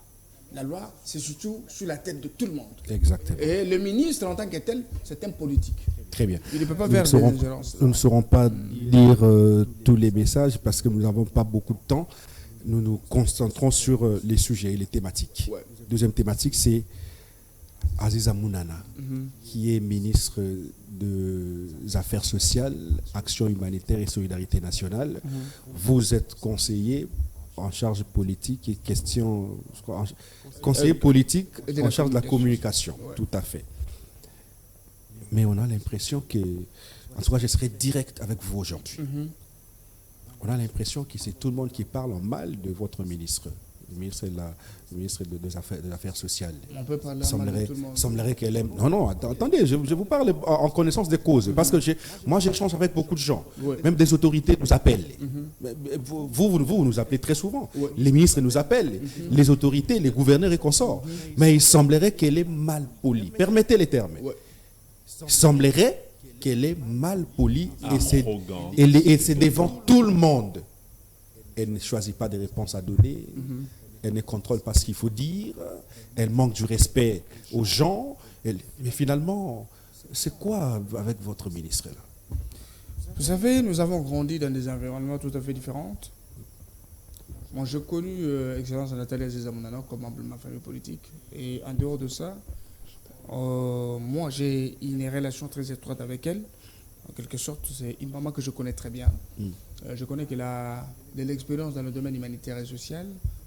La loi, c'est surtout sur la tête de tout le monde. Exactement. Et le ministre, en tant que tel, c'est un politique. Très bien. Il ne peut pas faire des ingérences. Nous ne saurons pas lire tous les messages parce que nous n'avons pas beaucoup de temps. Nous nous concentrons sur les sujets et les thématiques. Ouais. Deuxième thématique, c'est Aziza Mounana, qui est ministre des Affaires sociales, Action humanitaire et solidarité nationale. Vous êtes conseiller en charge politique et question, conseiller politique en charge de la communication, tout à fait. Mais on a l'impression que, en tout cas, je serai direct avec vous aujourd'hui. On a l'impression que c'est tout le monde qui parle en mal de votre ministre, le ministre des Affaires sociales. On peut parler en mal de tout le monde. Semblerait qu'elle aime. Non, attendez, je vous parle en connaissance des causes. Parce que moi, j'échange avec beaucoup de gens. Ouais. Même des autorités nous appellent. Vous nous appelez très souvent. Ouais. Les ministres nous appellent. Les autorités, les gouverneurs et consorts. Mais il semblerait qu'elle est mal polie. Permettez les termes. Ouais. Il semblerait qu'elle est mal polie Arrogante. et c'est devant tout le monde. Elle ne choisit pas des réponses à donner. Elle ne contrôle pas ce qu'il faut dire. Elle manque du respect aux gens. Mais finalement, c'est quoi avec votre ministre là? Vous savez, nous avons grandi dans des environnements tout à fait différents. Moi, j'ai connu Excellence Nathalie Aziza Mounana comme membre de ma famille politique. Et en dehors de ça, moi, j'ai une relation très étroite avec elle. En quelque sorte, c'est une maman que je connais très bien. Je connais qu'elle a de l'expérience dans le domaine humanitaire et social.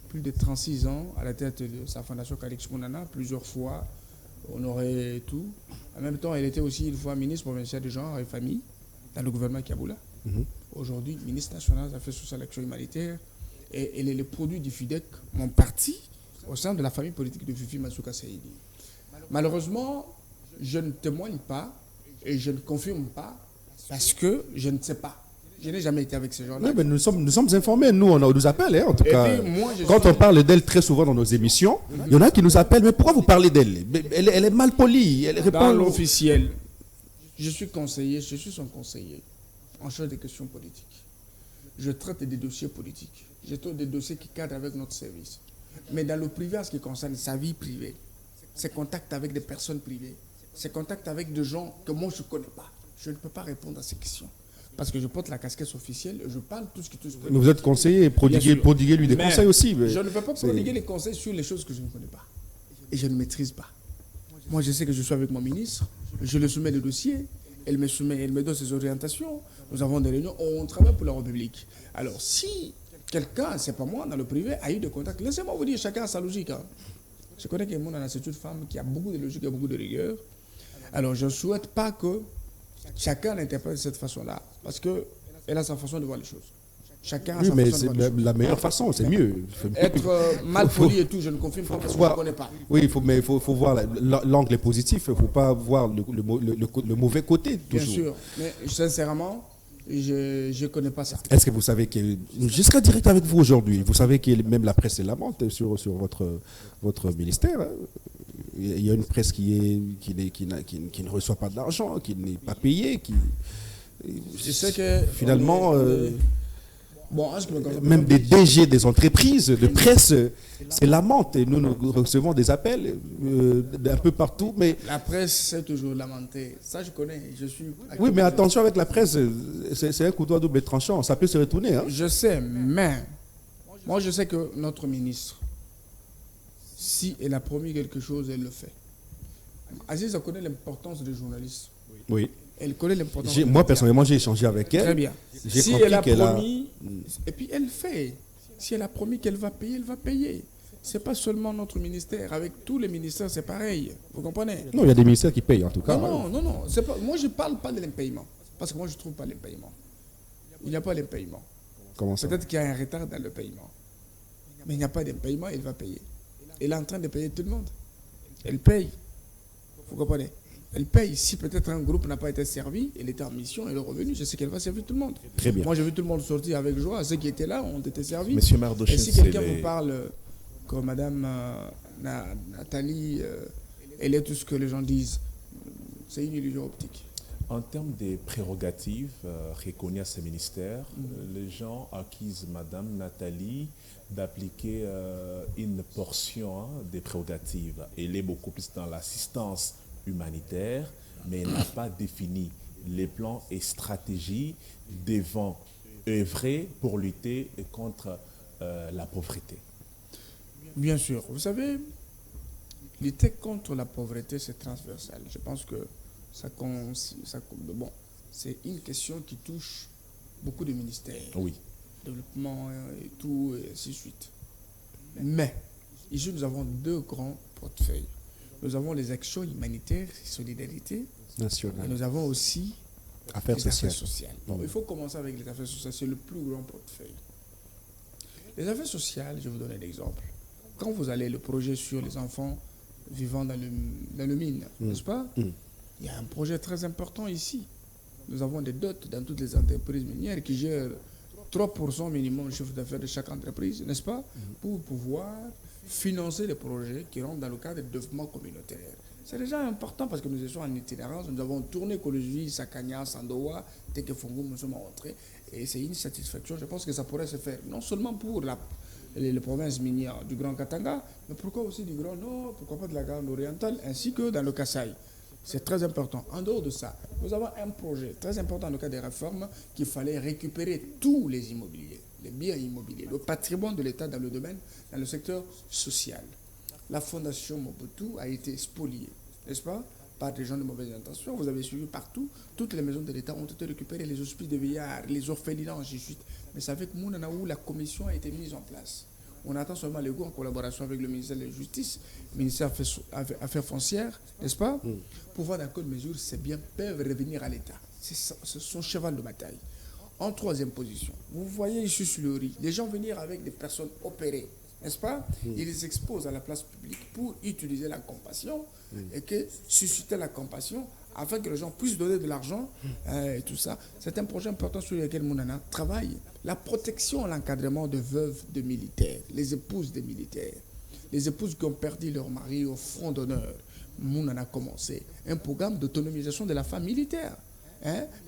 Plus de 36 ans à la tête de sa fondation Calix Mounana, plusieurs fois honoré et tout. En même temps, elle était aussi une fois ministre provinciale de genre et famille dans le gouvernement Kaboula. Aujourd'hui, ministre national des Affaires sociales et Action humanitaire. Et elle est le produit du FIDEC, mon parti, au sein de la famille politique de Fifi Masuka Saïdi. Malheureusement, je ne témoigne pas et je ne confirme pas parce que je ne sais pas. Je n'ai jamais été avec ces gens-là. Oui, mais nous sommes informés. Nous, on nous appelle, en tout cas. Puis, moi, quand on parle d'elle très souvent dans nos émissions, il y en a qui nous appellent. Mais pourquoi vous parlez d'elle? Elle est mal polie. Elle répond dans l'officiel, je suis conseiller, je suis son conseiller en charge des questions politiques. Je traite des dossiers politiques. Je traite des dossiers qui cadrent avec notre service. Mais dans le privé, en ce qui concerne sa vie privée, ses contacts avec des personnes privées, ses contacts avec des gens que moi je ne connais pas, je ne peux pas répondre à ces questions. Parce que je porte la casquette officielle et je parle tout ce qui touche. Mais vous êtes conseiller, prodiguez-lui des conseils aussi. Je ne peux pas prodiguer les conseils sur les choses que je ne connais pas. Et je ne maîtrise pas. Moi, je sais que je suis avec mon ministre, je lui soumets le dossier, elle me donne ses orientations, nous avons des réunions, on travaille pour la République. Alors, si quelqu'un, c'est pas moi, dans le privé, a eu des contacts, laissez-moi vous dire, chacun a sa logique. Je connais que Mounana, c'est une femme qui a beaucoup de logique et beaucoup de rigueur. Alors, je ne souhaite pas que chacun l'interprète de cette façon-là, parce qu'elle a sa façon de voir les choses. Chacun a sa façon de voir les choses. C'est la meilleure façon, c'est mieux. Être mal poli et tout, je ne confirme pas parce que je ne connais pas. Oui, mais il faut voir l'angle est positif, il ne faut pas voir le mauvais côté toujours. Bien sûr, mais sincèrement, je ne connais pas ça. Est-ce que vous savez que, jusqu'à direct avec vous aujourd'hui, vous savez que même la presse est lamente sur votre ministère, hein? Il y a une presse qui ne reçoit pas d'argent, qui n'est pas payée, je sais que finalement, même des DG des entreprises de presse, c'est lamente. Et nous recevons des appels d'un peu partout. Mais la presse, c'est toujours lamenté. Ça, je connais. Oui, mais attention avec la presse, c'est un couteau à double tranchant. Ça peut se retourner. Hein? Je sais, mais moi, je sais que notre ministre, si elle a promis quelque chose, elle le fait. Aziza connaît l'importance des journalistes. Oui. Elle connaît l'importance. Moi, personnellement, j'ai échangé avec elle. Très bien. Si elle a promis, et puis elle fait. Si elle a promis qu'elle va payer, elle va payer. Ce n'est pas seulement notre ministère. Avec tous les ministères, c'est pareil. Vous comprenez? Non, il y a des ministères qui payent, en tout cas. Non. Moi, je ne parle pas de l'impayement. Parce que moi, je ne trouve pas l'impayement. Il n'y a pas l'impayement. Comment ça? Peut-être qu'il y a un retard dans le paiement. Mais il n'y a pas d'impayement, elle va payer. Elle est en train de payer tout le monde. Elle paye. Vous comprenez? Elle paye. Si peut-être un groupe n'a pas été servi, elle était en mission, elle est revenue, je sais qu'elle va servir tout le monde. Très bien. Moi, j'ai vu tout le monde sortir avec joie. Ceux qui étaient là ont été servis. Monsieur Mardochais, et si quelqu'un vous parle comme Madame Nathalie, elle est tout ce que les gens disent, c'est une illusion optique. En termes des prérogatives reconnues à ces ministères, les gens accusent Madame Nathalie d'appliquer une portion des prérogatives. Elle est beaucoup plus dans l'assistance humanitaire, mais elle n'a pas défini les plans et stratégies devant œuvrer pour lutter contre la pauvreté. Bien sûr. Vous savez, lutter contre la pauvreté, c'est transversal. Je pense que bon, c'est une question qui touche beaucoup de ministères. Oui. Développement et tout, et ainsi de suite. Mais, ici, nous avons deux grands portefeuilles. Nous avons les actions humanitaires et solidarité. National. Et nous avons aussi Affaires les affaires sociales. sociales. Donc, il faut commencer avec les affaires sociales. C'est le plus grand portefeuille. Les affaires sociales, je vais vous donner un exemple. Quand vous allez le projet sur les enfants vivant dans le mine, n'est-ce pas? Il y a un projet très important ici. Nous avons des dots dans toutes les entreprises minières qui gèrent 3% minimum du chiffre d'affaires de chaque entreprise, n'est-ce pas? Pour pouvoir financer les projets qui rentrent dans le cadre de développement communautaire. C'est déjà important parce que nous étions en itinérance. Nous avons tourné Koloji, Sakanya, Sandoa, Tekefongo, nous sommes rentrés. Et c'est une satisfaction. Je pense que ça pourrait se faire non seulement pour les provinces minières du Grand Katanga, mais pourquoi aussi du Grand Nord, pourquoi pas de la Grande Orientale, ainsi que dans le Kasaï. C'est très important. En dehors de ça, nous avons un projet très important dans le cadre des réformes qu'il fallait récupérer tous les immobiliers, les biens immobiliers, le patrimoine de l'État dans le domaine, dans le secteur social. La fondation Mobutu a été spoliée, n'est-ce pas, par des gens de mauvaise intention. Vous avez suivi partout, toutes les maisons de l'État ont été récupérées, les hospices de vieillards, les orphelinats, ainsi de suite. Mais c'est avec Mounana où la commission a été mise en place. On attend seulement le goût en collaboration avec le ministère de la Justice, le ministère des Affaires foncières, n'est-ce pas? Pour voir dans quelle mesure ces biens peuvent revenir à l'État. C'est son cheval de bataille. En troisième position, vous voyez ici sur le riz, les gens venir avec des personnes opérées, n'est-ce pas? Ils les exposent à la place publique pour utiliser la compassion et que susciter la compassion afin que les gens puissent donner de l'argent et tout ça. C'est un projet important sur lequel Mounana travaille. La protection et l'encadrement de veuves de militaires, les épouses des militaires, les épouses qui ont perdu leur mari au front d'honneur. Mounana a commencé un programme d'autonomisation de la femme militaire.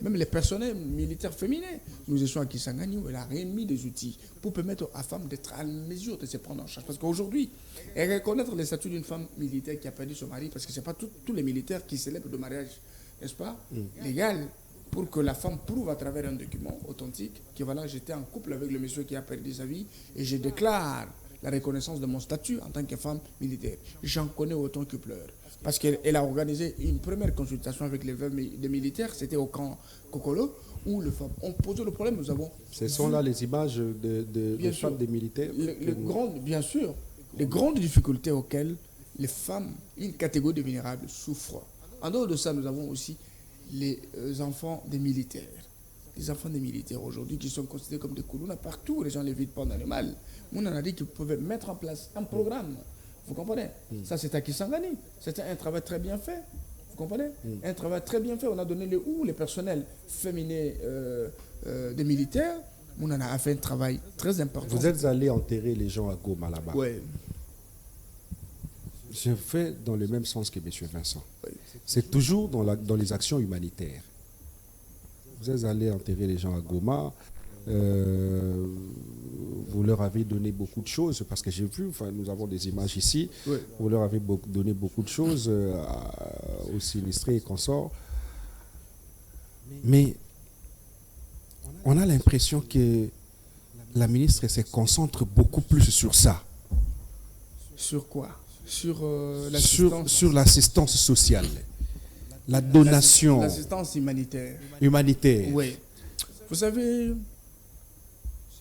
Même les personnels militaires féminins. Nous étions à Kisangani où elle a remis des outils pour permettre à femmes d'être à mesure de se prendre en charge. Parce qu'aujourd'hui, reconnaître le statut d'une femme militaire qui a perdu son mari, parce que ce n'est pas tous les militaires qui célèbrent le mariage, n'est-ce pas, légal, pour que la femme prouve à travers un document authentique que voilà, j'étais en couple avec le monsieur qui a perdu sa vie et je déclare la reconnaissance de mon statut en tant que femme militaire. J'en connais autant que pleure. Parce qu'elle a organisé une première consultation avec les veuves des militaires, c'était au camp Kokolo, où les femmes ont posé le problème. Nous avons Ce sont là les images de femmes des militaires. Bien sûr, les grandes difficultés auxquelles les femmes, une catégorie de vulnérables, souffrent. En dehors de ça, nous avons aussi les enfants des militaires. Les enfants des militaires aujourd'hui qui sont considérés comme des Koulouna partout, les gens les vident pendant le mal. On en a dit qu'ils pouvaient mettre en place un programme. Vous comprenez? Ça, c'est à Kisangani. C'était un travail très bien fait. Vous comprenez? Un travail très bien fait. On a donné les personnels féminins des militaires. On en a fait un travail très important. Vous êtes allé enterrer les gens à Goma là-bas. Oui. Je fais dans le même sens que M. Vincent. Oui. C'est toujours dans les actions humanitaires. Vous êtes allé enterrer les gens à Goma. Vous leur avez donné beaucoup de choses, parce que j'ai vu, nous avons des images ici, Oui. vous leur avez donné beaucoup de choses aux sinistrés et consorts. Mais on a l'impression que la ministre se concentre beaucoup plus sur ça. Sur quoi? Sur Sur l'assistance sociale, la donation l'assistance humanitaire. humanitaire. Oui. Vous savez,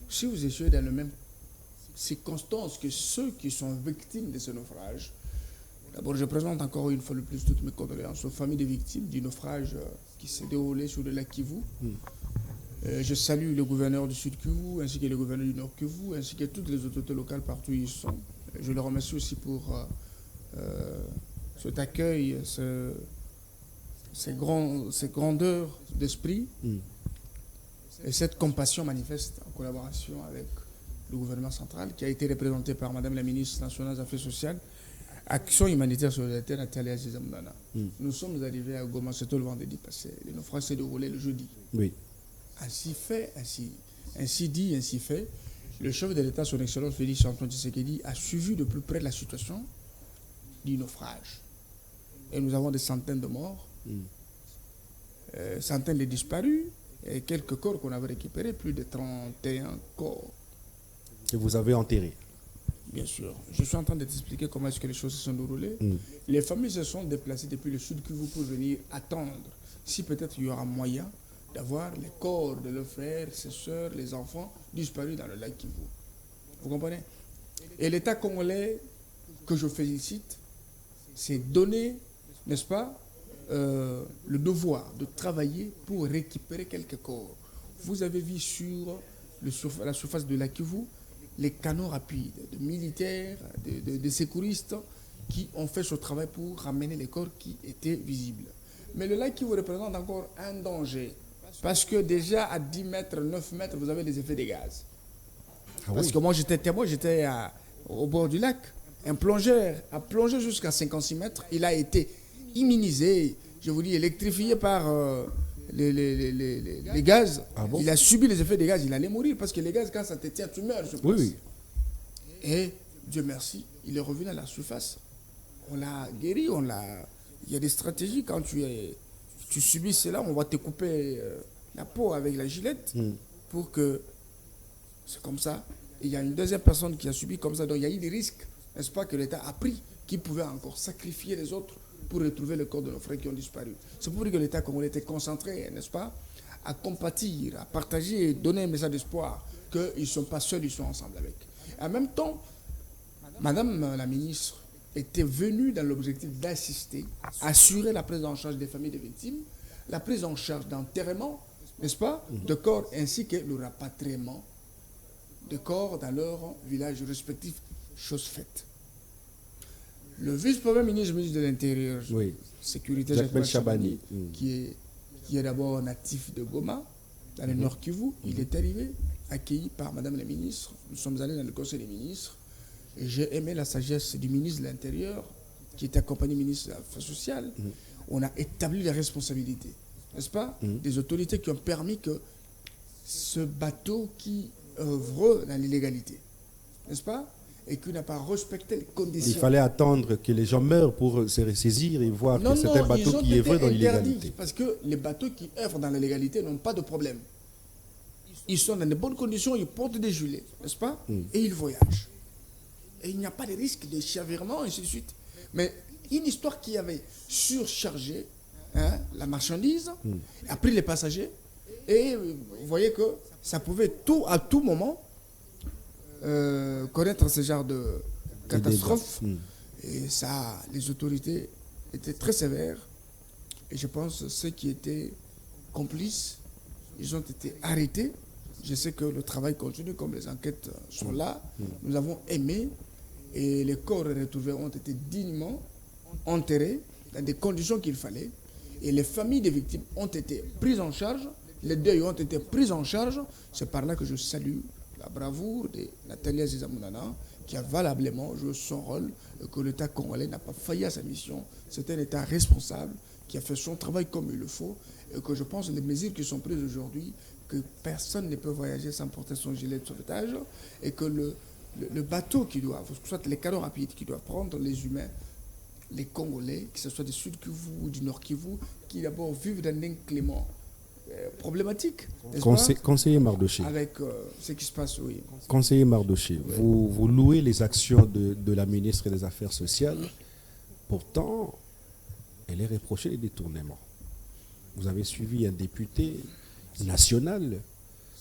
si vous étiez dans les mêmes circonstances que ceux qui sont victimes de ce naufrage, d'abord je présente encore une fois le plus toutes mes condoléances aux familles des victimes du naufrage qui s'est déroulé sur le lac Kivu. Je salue le gouverneur du Sud Kivu, ainsi que le gouverneur du Nord Kivu, ainsi que toutes les autorités locales partout où ils sont. Je les remercie aussi pour cet accueil, ces grandeurs d'esprit. Et cette compassion manifeste en collaboration avec le gouvernement central, qui a été représenté par Madame la ministre nationale des Affaires sociales, Action humanitaire solidarité Natalia Zizamdana. Nous sommes arrivés à Goma, c'était le vendredi passé. Le naufrage s'est déroulé le jeudi. Oui. Ainsi fait, ainsi dit, ainsi fait. Le chef de l'État, son Excellence Félix Antoine Tshisekedi, a suivi de plus près la situation du naufrage. Et nous avons des centaines de morts, centaines de disparus, et quelques corps qu'on avait récupérés, plus de 31 corps. Que vous avez enterrés. Bien sûr. Je suis en train de t'expliquer comment est-ce que les choses se sont déroulées. Les familles se sont déplacées depuis le sud Kivu pour venir attendre si peut-être il y aura moyen d'avoir les corps de leurs frères, ses soeurs, les enfants disparus dans le lac Kivu. Vous comprenez? Et l'État congolais, que je félicite, s'est donné, n'est-ce pas, le devoir de travailler pour récupérer quelques corps. Vous avez vu sur la surface de lac Kivu les canons rapides de militaires, de secouristes qui ont fait ce travail pour ramener les corps qui étaient visibles. Mais le lac Kivu représente encore un danger. Parce que déjà à 10 mètres, 9 mètres, vous avez les effets des gaz. Ah Parce oui. que moi j'étais témoin, j'étais au bord du lac. Un plongeur a plongé jusqu'à 56 mètres. Il a été immunisé, je vous dis, électrifié par les gaz. Ah bon? Il a subi les effets des gaz. Il allait mourir parce que les gaz, quand ça te tient, tu meurs. Oui, oui. Et Dieu merci, il est revenu à la surface. On l'a guéri, il y a des stratégies quand tu subis cela, on va te couper la peau avec la gilette pour que c'est comme ça. Et il y a une deuxième personne qui a subi comme ça, donc il y a eu des risques, n'est-ce pas, que l'État a pris, qui pouvait encore sacrifier les autres pour retrouver le corps de nos frères qui ont disparu. C'est pour dire que l'État congolais était concentré, n'est-ce pas, à compatir, à partager, donner un message d'espoir qu'ils ne sont pas seuls, ils sont ensemble avec. Et en même temps, Madame la ministre était venue dans l'objectif d'assister, assurer la prise en charge des familles des victimes, la prise en charge d'enterrement, n'est-ce pas, de corps, ainsi que le rapatriement de corps dans leur village respectif, chose faite. Le vice-premier ministre de l'Intérieur, Oui. Sécurité, Jacques Chabani, Chabani, qui est d'abord natif de Goma, dans le Nord Kivu, il est arrivé, accueilli par Madame la ministre. Nous sommes allés dans le Conseil des ministres. Et j'ai aimé la sagesse du ministre de l'Intérieur, qui était accompagné du ministre de l'Affaires sociales. On a établi les responsabilités, n'est-ce pas, des autorités qui ont permis que ce bateau qui œuvre dans l'illégalité, n'est-ce pas, et qui n'a pas respecté les conditions. Il fallait attendre que les gens meurent pour se ressaisir et voir que c'est un bateau qui œuvre dans l'illégalité. Parce que les bateaux qui œuvrent dans l'illégalité n'ont pas de problème. Ils sont dans de bonnes conditions, ils portent des gilets, n'est-ce pas, et ils voyagent. Et il n'y a pas de risque de chavirement, et ainsi de suite. Mais une histoire qui avait surchargé la marchandise, a pris les passagers, et vous voyez que ça pouvait à tout moment connaître ce genre de catastrophe. Et ça, les autorités étaient très sévères. Et je pense que ceux qui étaient complices, ils ont été arrêtés. Je sais que le travail continue, comme les enquêtes sont là. Nous avons aimé, et les corps retrouvés ont été dignement enterrés dans des conditions qu'il fallait. Et les familles des victimes ont été prises en charge, les deuils ont été pris en charge. C'est par là que je salue la bravoure de Natalia Zizamdana, qui a valablement joué son rôle, et que l'État congolais n'a pas failli à sa mission. C'est un État responsable qui a fait son travail comme il le faut, et que je pense que les mesures qui sont prises aujourd'hui, que personne ne peut voyager sans porter son gilet de sauvetage, et que le bateau qui doit, soit les canaux rapides qui doivent prendre les humains, les Congolais, que ce soit du Sud Kivu ou du Nord Kivu, qui d'abord vivent dans un climat problématique. Conseiller Mardoché. Avec ce qui se passe, oui. Conseiller Mardoché, vous louez les actions de la ministre des Affaires sociales. Pourtant, elle est reprochée des détournements. Vous avez suivi un député national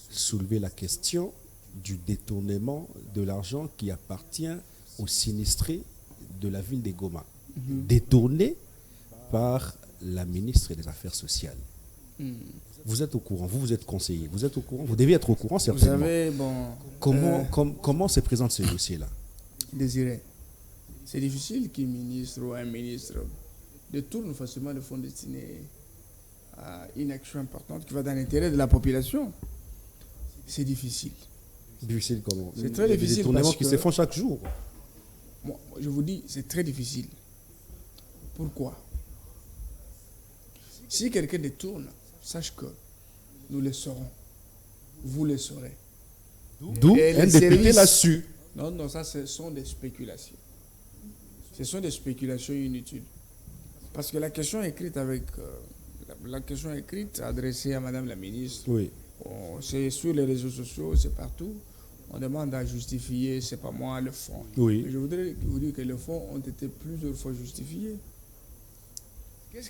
soulever la question du détournement de l'argent qui appartient aux sinistrés de la ville de Goma, détourné par la ministre des Affaires sociales. Vous êtes au courant, vous êtes conseiller, vous êtes au courant, vous devez être au courant certainement. Vous savez, bon... Comment se présente ce dossier-là? Désiré, c'est difficile qu'un ministre ou un ministre détourne facilement le fonds destiné à une action importante qui va dans l'intérêt de la population. C'est difficile. Difficile comment? C'est très difficile des détournements parce qui que... se font chaque jour. Moi, je vous dis, c'est très difficile. Pourquoi? Si quelqu'un détourne, sache que nous le saurons. Vous le saurez. D'où Et un les député services- l'a su. Non, non, ça, ce sont des spéculations. Ce sont des spéculations inutiles. Parce que la question écrite la question écrite adressée à Madame la ministre, Oui. c'est sur les réseaux sociaux, c'est partout. On demande à justifier, c'est pas moi, le fond. Oui. Mais je voudrais vous dire que le fond ont été plusieurs fois justifiés.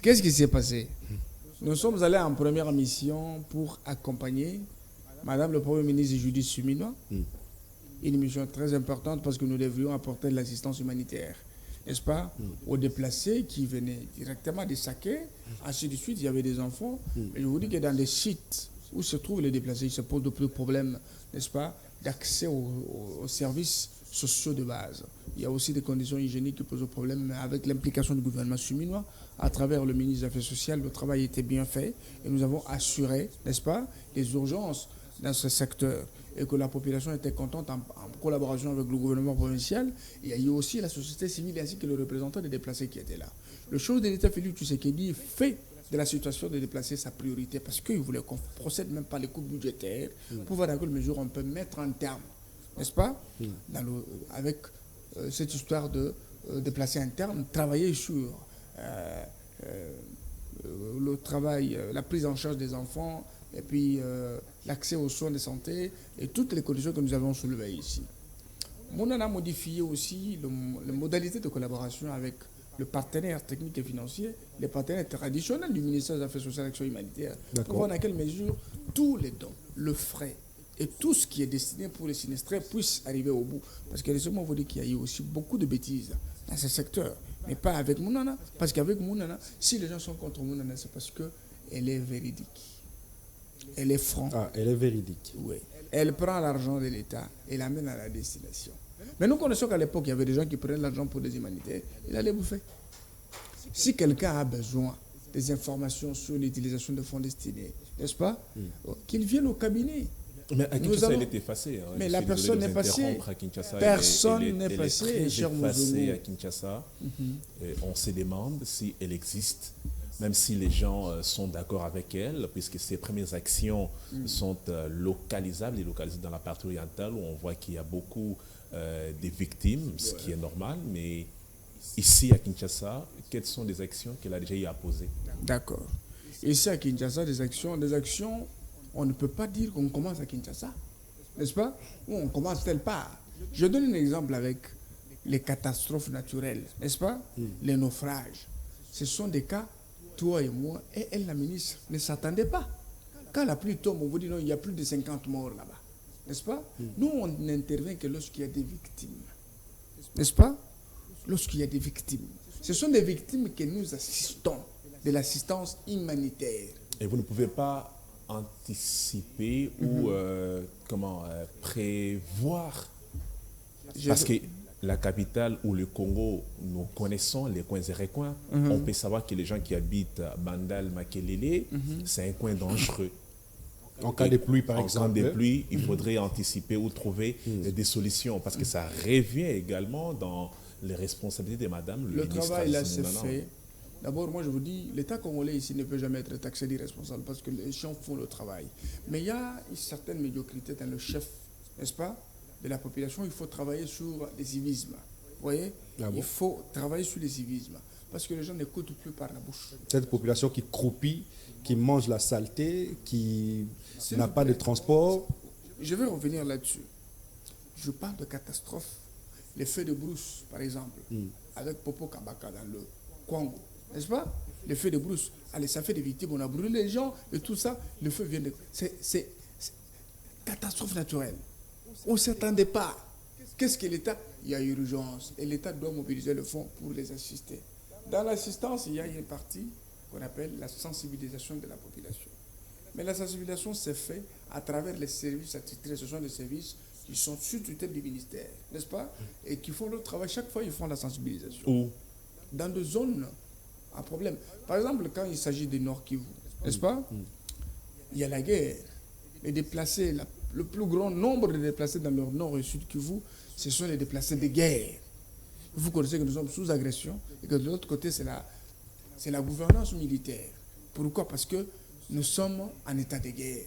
Qu'est-ce qui s'est passé? Nous sommes allés en première mission pour accompagner Madame le Premier ministre Judith Suminwa. Une mission très importante parce que nous devrions apporter de l'assistance humanitaire, n'est-ce pas, aux déplacés qui venaient directement des Saké, ainsi de suite. Il y avait des enfants. Et je vous dis que dans les sites où se trouvent les déplacés, il se pose de plus de problèmes, n'est-ce pas, d'accès aux services sociaux de base. Il y a aussi des conditions hygiéniques qui posent problème, mais avec l'implication du gouvernement suminois, à travers le ministre des Affaires sociales, le travail était bien fait et nous avons assuré, n'est-ce pas, les urgences dans ce secteur et que la population était contente en collaboration avec le gouvernement provincial. Il y a eu aussi la société civile ainsi que le représentant des déplacés qui étaient là. Le chef de l'État, Félix Tshisekedi, fait de la situation des déplacés sa priorité parce qu'il voulait qu'on procède même par les coupes budgétaires pour voir dans quelle mesure on peut mettre en terme, n'est-ce pas, avec cette histoire de déplacer interne, travailler sur le travail, la prise en charge des enfants et puis l'accès aux soins de santé et toutes les conditions que nous avons soulevées ici. On a modifié aussi les modalités de collaboration avec le partenaire technique et financier, les partenaires traditionnels du ministère des Affaires sociales et de l'Action humanitaire, pour voir dans quelle mesure tous les dons, le frais et tout ce qui est destiné pour les sinistrés puisse arriver au bout. Parce que laissez-moi vous dire qu'il y a eu aussi beaucoup de bêtises dans ce secteur, mais pas avec Mounana. Parce qu'avec Mounana, si les gens sont contre Mounana, c'est parce qu'elle est véridique. Elle est franche. Ah, elle est véridique. Oui. Elle prend l'argent de l'État et l'amène à la destination. Mais nous connaissons qu'à l'époque, il y avait des gens qui prenaient l'argent pour des humanitaires. Il allait bouffer. Si quelqu'un a besoin des informations sur l'utilisation de fonds destinés, n'est-ce pas, qu'il vienne au cabinet. Mais à Kinshasa, elle est effacée. Hein. Mais la personne n'est passée. Personne n'est passé, cher effacée à Kinshasa. Et on se demande si elle existe, même si les gens sont d'accord avec elle, puisque ses premières actions sont localisables et localisées dans la partie orientale, où on voit qu'il y a beaucoup de victimes, ce qui est normal. Mais ici, à Kinshasa, quelles sont les actions qu'elle a déjà eu à poser? D'accord. Ici, à Kinshasa, des actions, on ne peut pas dire qu'on commence à Kinshasa, n'est-ce pas? Ou on commence telle part. Je donne un exemple avec les catastrophes naturelles, n'est-ce pas? Les naufrages. Ce sont des cas, toi et moi, et elle, la ministre, ne s'attendait pas. Quand la pluie tombe, on vous dit non, il y a plus de 50 morts là-bas, n'est-ce pas? Nous, on n'intervient que lorsqu'il y a des victimes, n'est-ce pas? Lorsqu'il y a des victimes. Ce sont des victimes que nous assistons, de l'assistance humanitaire. Et vous ne pouvez pas anticiper ou prévoir, parce que la capitale ou le Congo, nous connaissons les coins et recoins. On peut savoir que les gens qui habitent Bandal, Makelele, c'est un coin dangereux. En cas de pluie, par exemple. En cas de pluie, il faudrait anticiper ou trouver des solutions, parce que ça revient également dans les responsabilités de madame. Le travail là c'est fait. D'abord, moi je vous dis, l'État congolais ici ne peut jamais être taxé d'irresponsable parce que les gens font le travail. Mais il y a une certaine médiocrité dans le chef, n'est-ce pas, de la population. Il faut travailler sur les civismes. Vous voyez, il faut travailler sur les civismes parce que les gens n'écoutent plus par la bouche. Cette population qui croupit, qui mange la saleté, qui n'a pas de transport. Je vais revenir là-dessus. Je parle de catastrophe. Les feux de brousse, par exemple, avec Popo Kabaka dans le Congo. N'est-ce pas? Les feux de brousse. Allez, ça fait des victimes, on a brûlé les gens et tout ça. Le feu vient de... C'est catastrophe naturelle. On ne s'attendait pas. Qu'est-ce que l'État? Il y a urgence. Et l'État doit mobiliser le fonds pour les assister. Dans l'assistance, il y a une partie qu'on appelle la sensibilisation de la population. Mais la sensibilisation s'est faite à travers les services attitrés. Ce sont des services qui sont sous tutelle du ministère, n'est-ce pas? Et qui font leur travail. Chaque fois, ils font la sensibilisation. Où? Dans des zones à problème. Par exemple, quand il s'agit du Nord Kivu, n'est-ce pas? Il y a la guerre. Les déplacés, le plus grand nombre de déplacés dans le Nord et Sud Kivu, ce sont les déplacés de guerre. Vous connaissez que nous sommes sous agression et que de l'autre côté, c'est la gouvernance militaire. Pourquoi? Parce que nous sommes en état de guerre.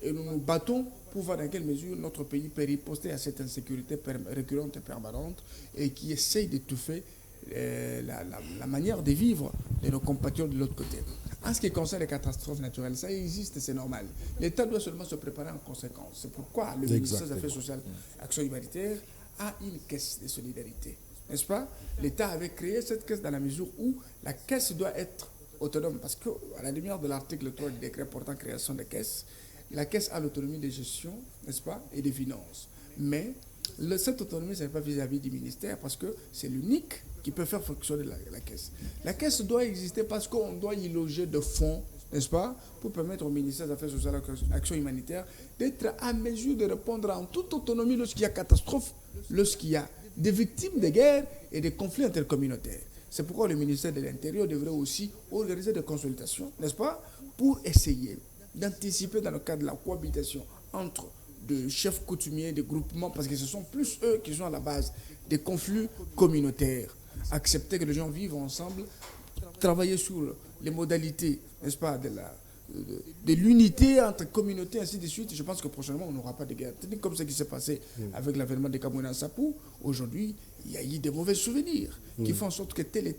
Et nous nous battons pour voir dans quelle mesure notre pays peut riposter à cette insécurité récurrente et permanente et qui essaye d'étouffer la manière de vivre de nos compatriotes de l'autre côté. En ce qui concerne les catastrophes naturelles, ça existe, c'est normal. L'État doit seulement se préparer en conséquence. C'est pourquoi le ministère des Affaires sociales et Action humanitaire a une caisse de solidarité. N'est-ce pas? L'État avait créé cette caisse dans la mesure où la caisse doit être autonome. Parce qu'à la lumière de l'article 3 du décret portant création des caisses, la caisse a l'autonomie de gestion, n'est-ce pas, et de finances. Mais cette autonomie, ce n'est pas vis-à-vis du ministère parce que c'est l'unique qui peut faire fonctionner la caisse. La caisse doit exister parce qu'on doit y loger de fonds, n'est-ce pas, pour permettre au ministère des Affaires sociales et Action humanitaire d'être à mesure de répondre en toute autonomie lorsqu'il y a catastrophe, lorsqu'il y a des victimes de guerre et des conflits intercommunautaires. C'est pourquoi le ministère de l'Intérieur devrait aussi organiser des consultations, n'est-ce pas, pour essayer d'anticiper dans le cadre de la cohabitation entre de chefs coutumiers, des groupements, parce que ce sont plus eux qui sont à la base des conflits communautaires. Accepter que les gens vivent ensemble, travailler sur les modalités, n'est-ce pas, de l'unité entre communautés, ainsi de suite. Je pense que prochainement, on n'aura pas de guerre. C'est comme ce qui s'est passé avec l'avènement de Kamouina Sapou. Aujourd'hui, il y a eu des mauvais souvenirs qui font en sorte que telle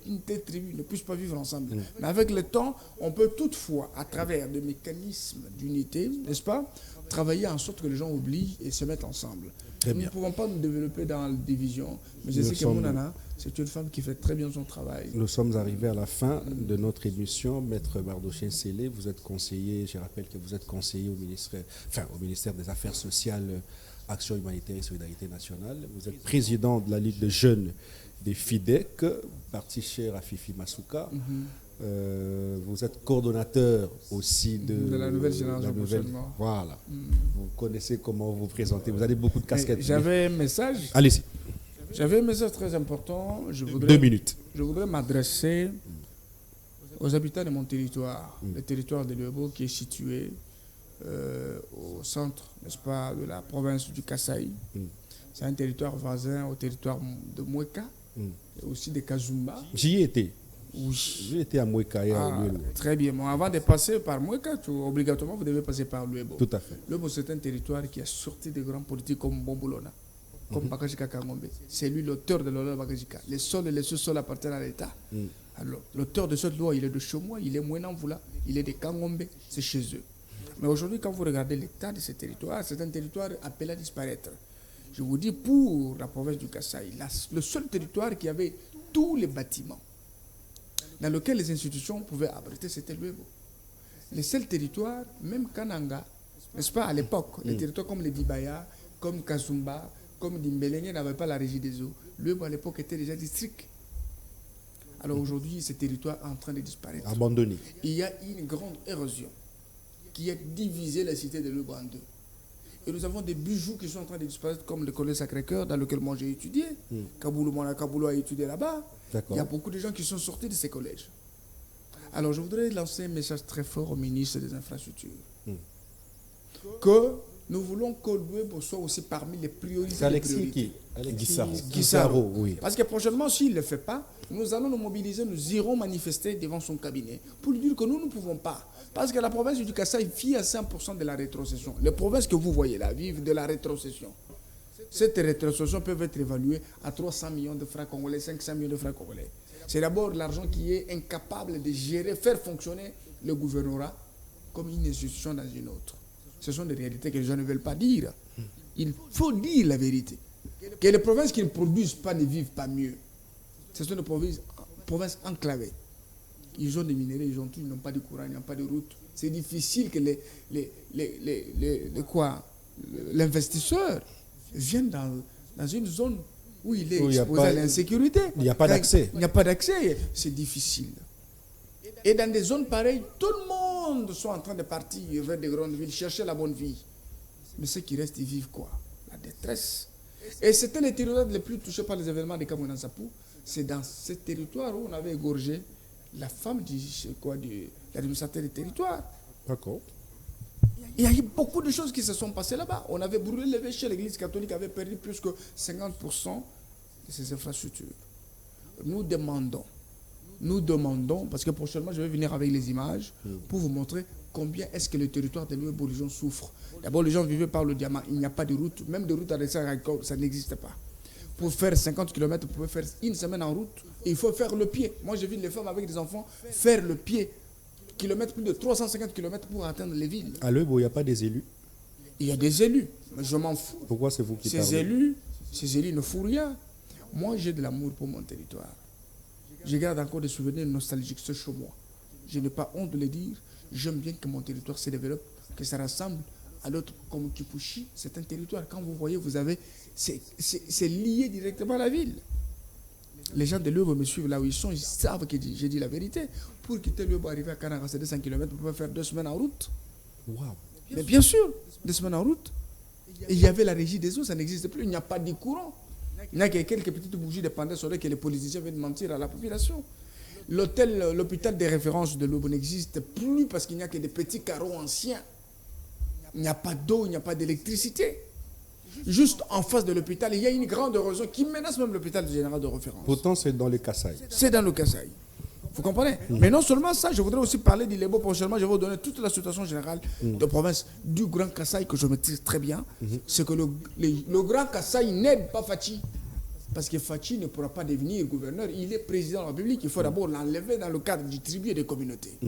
tribu ne puisse pas vivre ensemble. Mais avec le temps, on peut toutefois, à travers des mécanismes d'unité, n'est-ce pas, travailler en sorte que les gens oublient et se mettent ensemble. Nous ne pouvons pas nous développer dans la division, mais je sais que Mounana, c'est une femme qui fait très bien son travail. Nous sommes arrivés à la fin de notre émission. Maître Mardochée Sélé, vous êtes conseiller, je rappelle que vous êtes conseiller au ministère des Affaires sociales, Action humanitaire et solidarité nationale. Vous êtes président de la Ligue de jeunes des FIDEC, parti cher à Fifi Masuka. Vous êtes coordonnateur aussi de la nouvelle génération. Voilà. Vous connaissez comment vous présenter. Vous avez beaucoup de casquettes. J'avais un message. Allez-y. J'avais un message très important. 2 minutes. Je voudrais m'adresser aux habitants de mon territoire, le territoire de Luebo qui est situé au centre, n'est-ce pas, de la province du Kasaï. C'est un territoire voisin au territoire de Mweka et aussi de Kazumba. J'y ai été. Oui. J'ai été à Mweka et à Luebo. Très bien. Bon, avant de passer par Mweka, obligatoirement, vous devez passer par Luebo. Tout à fait. Luebo, c'est un territoire qui a sorti des grands politiques comme Bombolona, comme Bakajika Kangombe. C'est lui l'auteur de la loi Bakajika. Les sols et les sous-sols appartiennent à l'État. Alors, l'auteur de cette loi, il est de Chomois, il est Mouenamvoula, il est de Kangombe, c'est chez eux. Mais aujourd'hui, quand vous regardez l'état de ce territoire, c'est un territoire appelé à disparaître. Je vous dis, pour la province du Kasaï, le seul territoire qui avait tous les bâtiments dans lequel les institutions pouvaient abriter, c'était Luebo. Les seuls territoires, même Kananga, n'est-ce pas, à l'époque, les territoires comme les Dibaya, comme Kazumba, comme Dimbelenge n'avaient pas la régie des eaux. Luebo, à l'époque, était déjà district. Alors aujourd'hui, ce territoire est en train de disparaître. Abandonné. Il y a une grande érosion qui a divisé la cité de Luebo en deux. Et nous avons des bijoux qui sont en train de disparaître, comme le collège Sacré-Cœur, dans lequel moi j'ai étudié. Kaboulou a étudié là-bas. Il y a beaucoup de gens qui sont sortis de ces collèges. Alors je voudrais lancer un message très fort au ministre des Infrastructures. Que nous voulons que Luebo soit aussi parmi les priorités. C'est Alexis Guissaro. Oui. Parce que prochainement, s'il ne le fait pas, nous allons nous mobiliser, nous irons manifester devant son cabinet pour lui dire que nous ne pouvons pas. Parce que la province du Kasaï vit à 100% de la rétrocession. Les provinces que vous voyez là vivent de la rétrocession. Cette rétrocession peut être évaluée à 300 millions de francs congolais, 500 millions de francs congolais. C'est d'abord l'argent qui est incapable de gérer, faire fonctionner le gouvernorat comme une institution dans une autre. Ce sont des réalités que les gens ne veulent pas dire. Il faut dire la vérité. Que les provinces qui ne produisent pas ne vivent pas mieux. Ce sont des provinces enclavées. Ils ont des minéraux, ils ont tout, ils n'ont pas de courant, ils n'ont pas de route. C'est difficile que l'investisseur vienne dans une zone où il est exposé à l'insécurité. Il n'y a pas d'accès. Il n'y a pas d'accès. C'est difficile. Et dans des zones pareilles, tout le monde sont en train de partir vers des grandes villes, chercher la bonne vie. Mais ceux qui restent, ils vivent quoi? La détresse. Et c'était les territoires les plus touchés par les événements de Kamouina Sapou. C'est dans ce territoire où on avait égorgé la femme de l'administrateur du territoire. D'accord. Il y a eu beaucoup de choses qui se sont passées là-bas. On avait brûlé l'évêché, l'église catholique avait perdu plus que 50% de ses infrastructures. nous demandons, parce que prochainement je vais venir avec les images pour vous montrer combien est-ce que le territoire de Louébo Region souffre. D'abord, les gens vivaient par le diamant, il n'y a pas de route, même de route à Ressa-Raiko, ça n'existe pas. Pour faire 50 km, vous pouvez faire une semaine en route, et il faut faire le pied. Moi, j'ai vu les femmes avec des enfants faire le pied, plus de 350 km pour atteindre les villes. À Louébo, il n'y a pas des élus? Il y a des élus, mais je m'en fous. Pourquoi c'est vous qui Ces parlez? élus ne font rien. Moi, j'ai de l'amour pour mon territoire. Je garde encore des souvenirs nostalgiques chez moi. Je n'ai pas honte de le dire. J'aime bien que mon territoire se développe, que ça rassemble à d'autres comme Kipushi. C'est un territoire. Quand vous voyez, c'est lié directement à la ville. Les gens de Louébo me suivent là où ils sont. Ils savent que j'ai dit la vérité. Pour quitter Louébo, arriver à Kananga, c'est 200 km, vous pouvez faire 2 semaines en route. Wow. Mais bien sûr, 2 semaines en route. Et il y avait la régie des eaux, ça n'existe plus. Il n'y a pas de courant. Il n'y a que quelques petites bougies de pendant sur lesquelles les politiciens viennent mentir à la population. L'hôpital de référence de Louébo n'existe plus parce qu'il n'y a que des petits carreaux anciens. Il n'y a pas d'eau, il n'y a pas d'électricité. Juste en face de l'hôpital, il y a une grande érosion qui menace même l'hôpital général de référence. Pourtant, c'est dans le Kasaï. C'est dans le Kasaï. Vous comprenez? Mais non seulement ça, je voudrais aussi parler d'Ilebo prochainement. Je vais vous donner toute la situation générale de province du Grand Kasaï que je maîtrise très bien. C'est que le Grand Kasaï n'aide pas Fachi. Parce que Fachi ne pourra pas devenir gouverneur. Il est président de la République. Il faut d'abord l'enlever dans le cadre du tribut des communautés.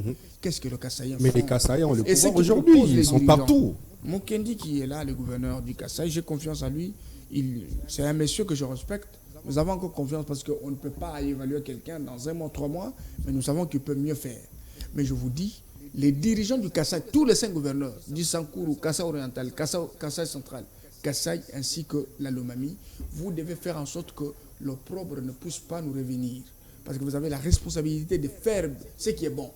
Qu'est-ce que le Kasaïen fait? Mais les Kasaïens ont le Et pouvoir aujourd'hui. Ils sont partout. Mukendi qui est là, le gouverneur du Kasaï, j'ai confiance en lui. C'est un monsieur que je respecte. Nous avons encore confiance parce qu'on ne peut pas évaluer quelqu'un dans 1 mois, 3 mois, mais nous savons qu'il peut mieux faire. Mais je vous dis, les dirigeants du Kasaï, tous les 5 gouverneurs, du Sankourou, Kasaï oriental, Kasaï central, Kasaï ainsi que la Lomami, vous devez faire en sorte que l'opprobre ne puisse pas nous revenir. Parce que vous avez la responsabilité de faire ce qui est bon.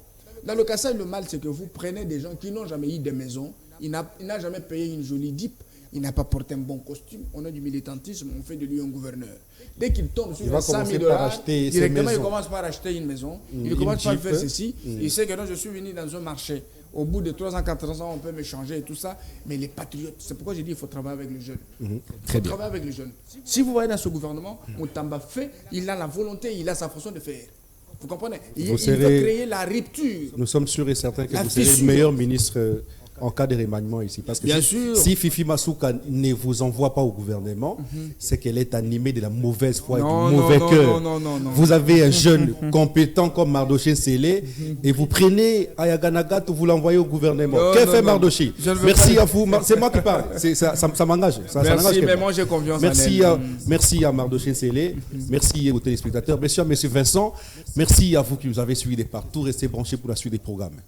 Dans le Kasaï, le mal, c'est que vous prenez des gens qui n'ont jamais eu de maison, il n'a jamais payé une jolie dip, il n'a pas porté un bon costume, on a du militantisme, on fait de lui un gouverneur. Dès qu'il tombe sur 100 000 $, directement il commence par acheter une maison, il commence par faire ceci, il sait que non, je suis venu dans un marché. Au bout de 3 ans, 4 ans, on peut m'échanger et tout ça. Mais les patriotes, c'est pourquoi j'ai dit qu'il faut travailler avec les jeunes. Il faut travailler avec les jeunes. Si vous voyez dans ce gouvernement, Moutamba fait, il a la volonté, il a sa façon de faire. Vous comprenez? Il veut créer la rupture. Nous sommes sûrs et certains que vous serez le meilleur ministre en cas de remaniement ici. Parce que si Fifi Masuka ne vous envoie pas au gouvernement, c'est qu'elle est animée de la mauvaise foi et du mauvais cœur. Vous avez un jeune compétent comme Mardoché Sélé et vous prenez Ayaganagat, vous l'envoyez au gouvernement. Que fait Mardoché? Merci à vous. C'est moi qui parle. Ça m'engage. Merci, mais moi j'ai confiance en elle. Merci à Mardoché Sélé. Merci aux téléspectateurs. Merci à M. Vincent. Merci à vous qui nous avez suivis de partout. Restez branchés pour la suite des programmes.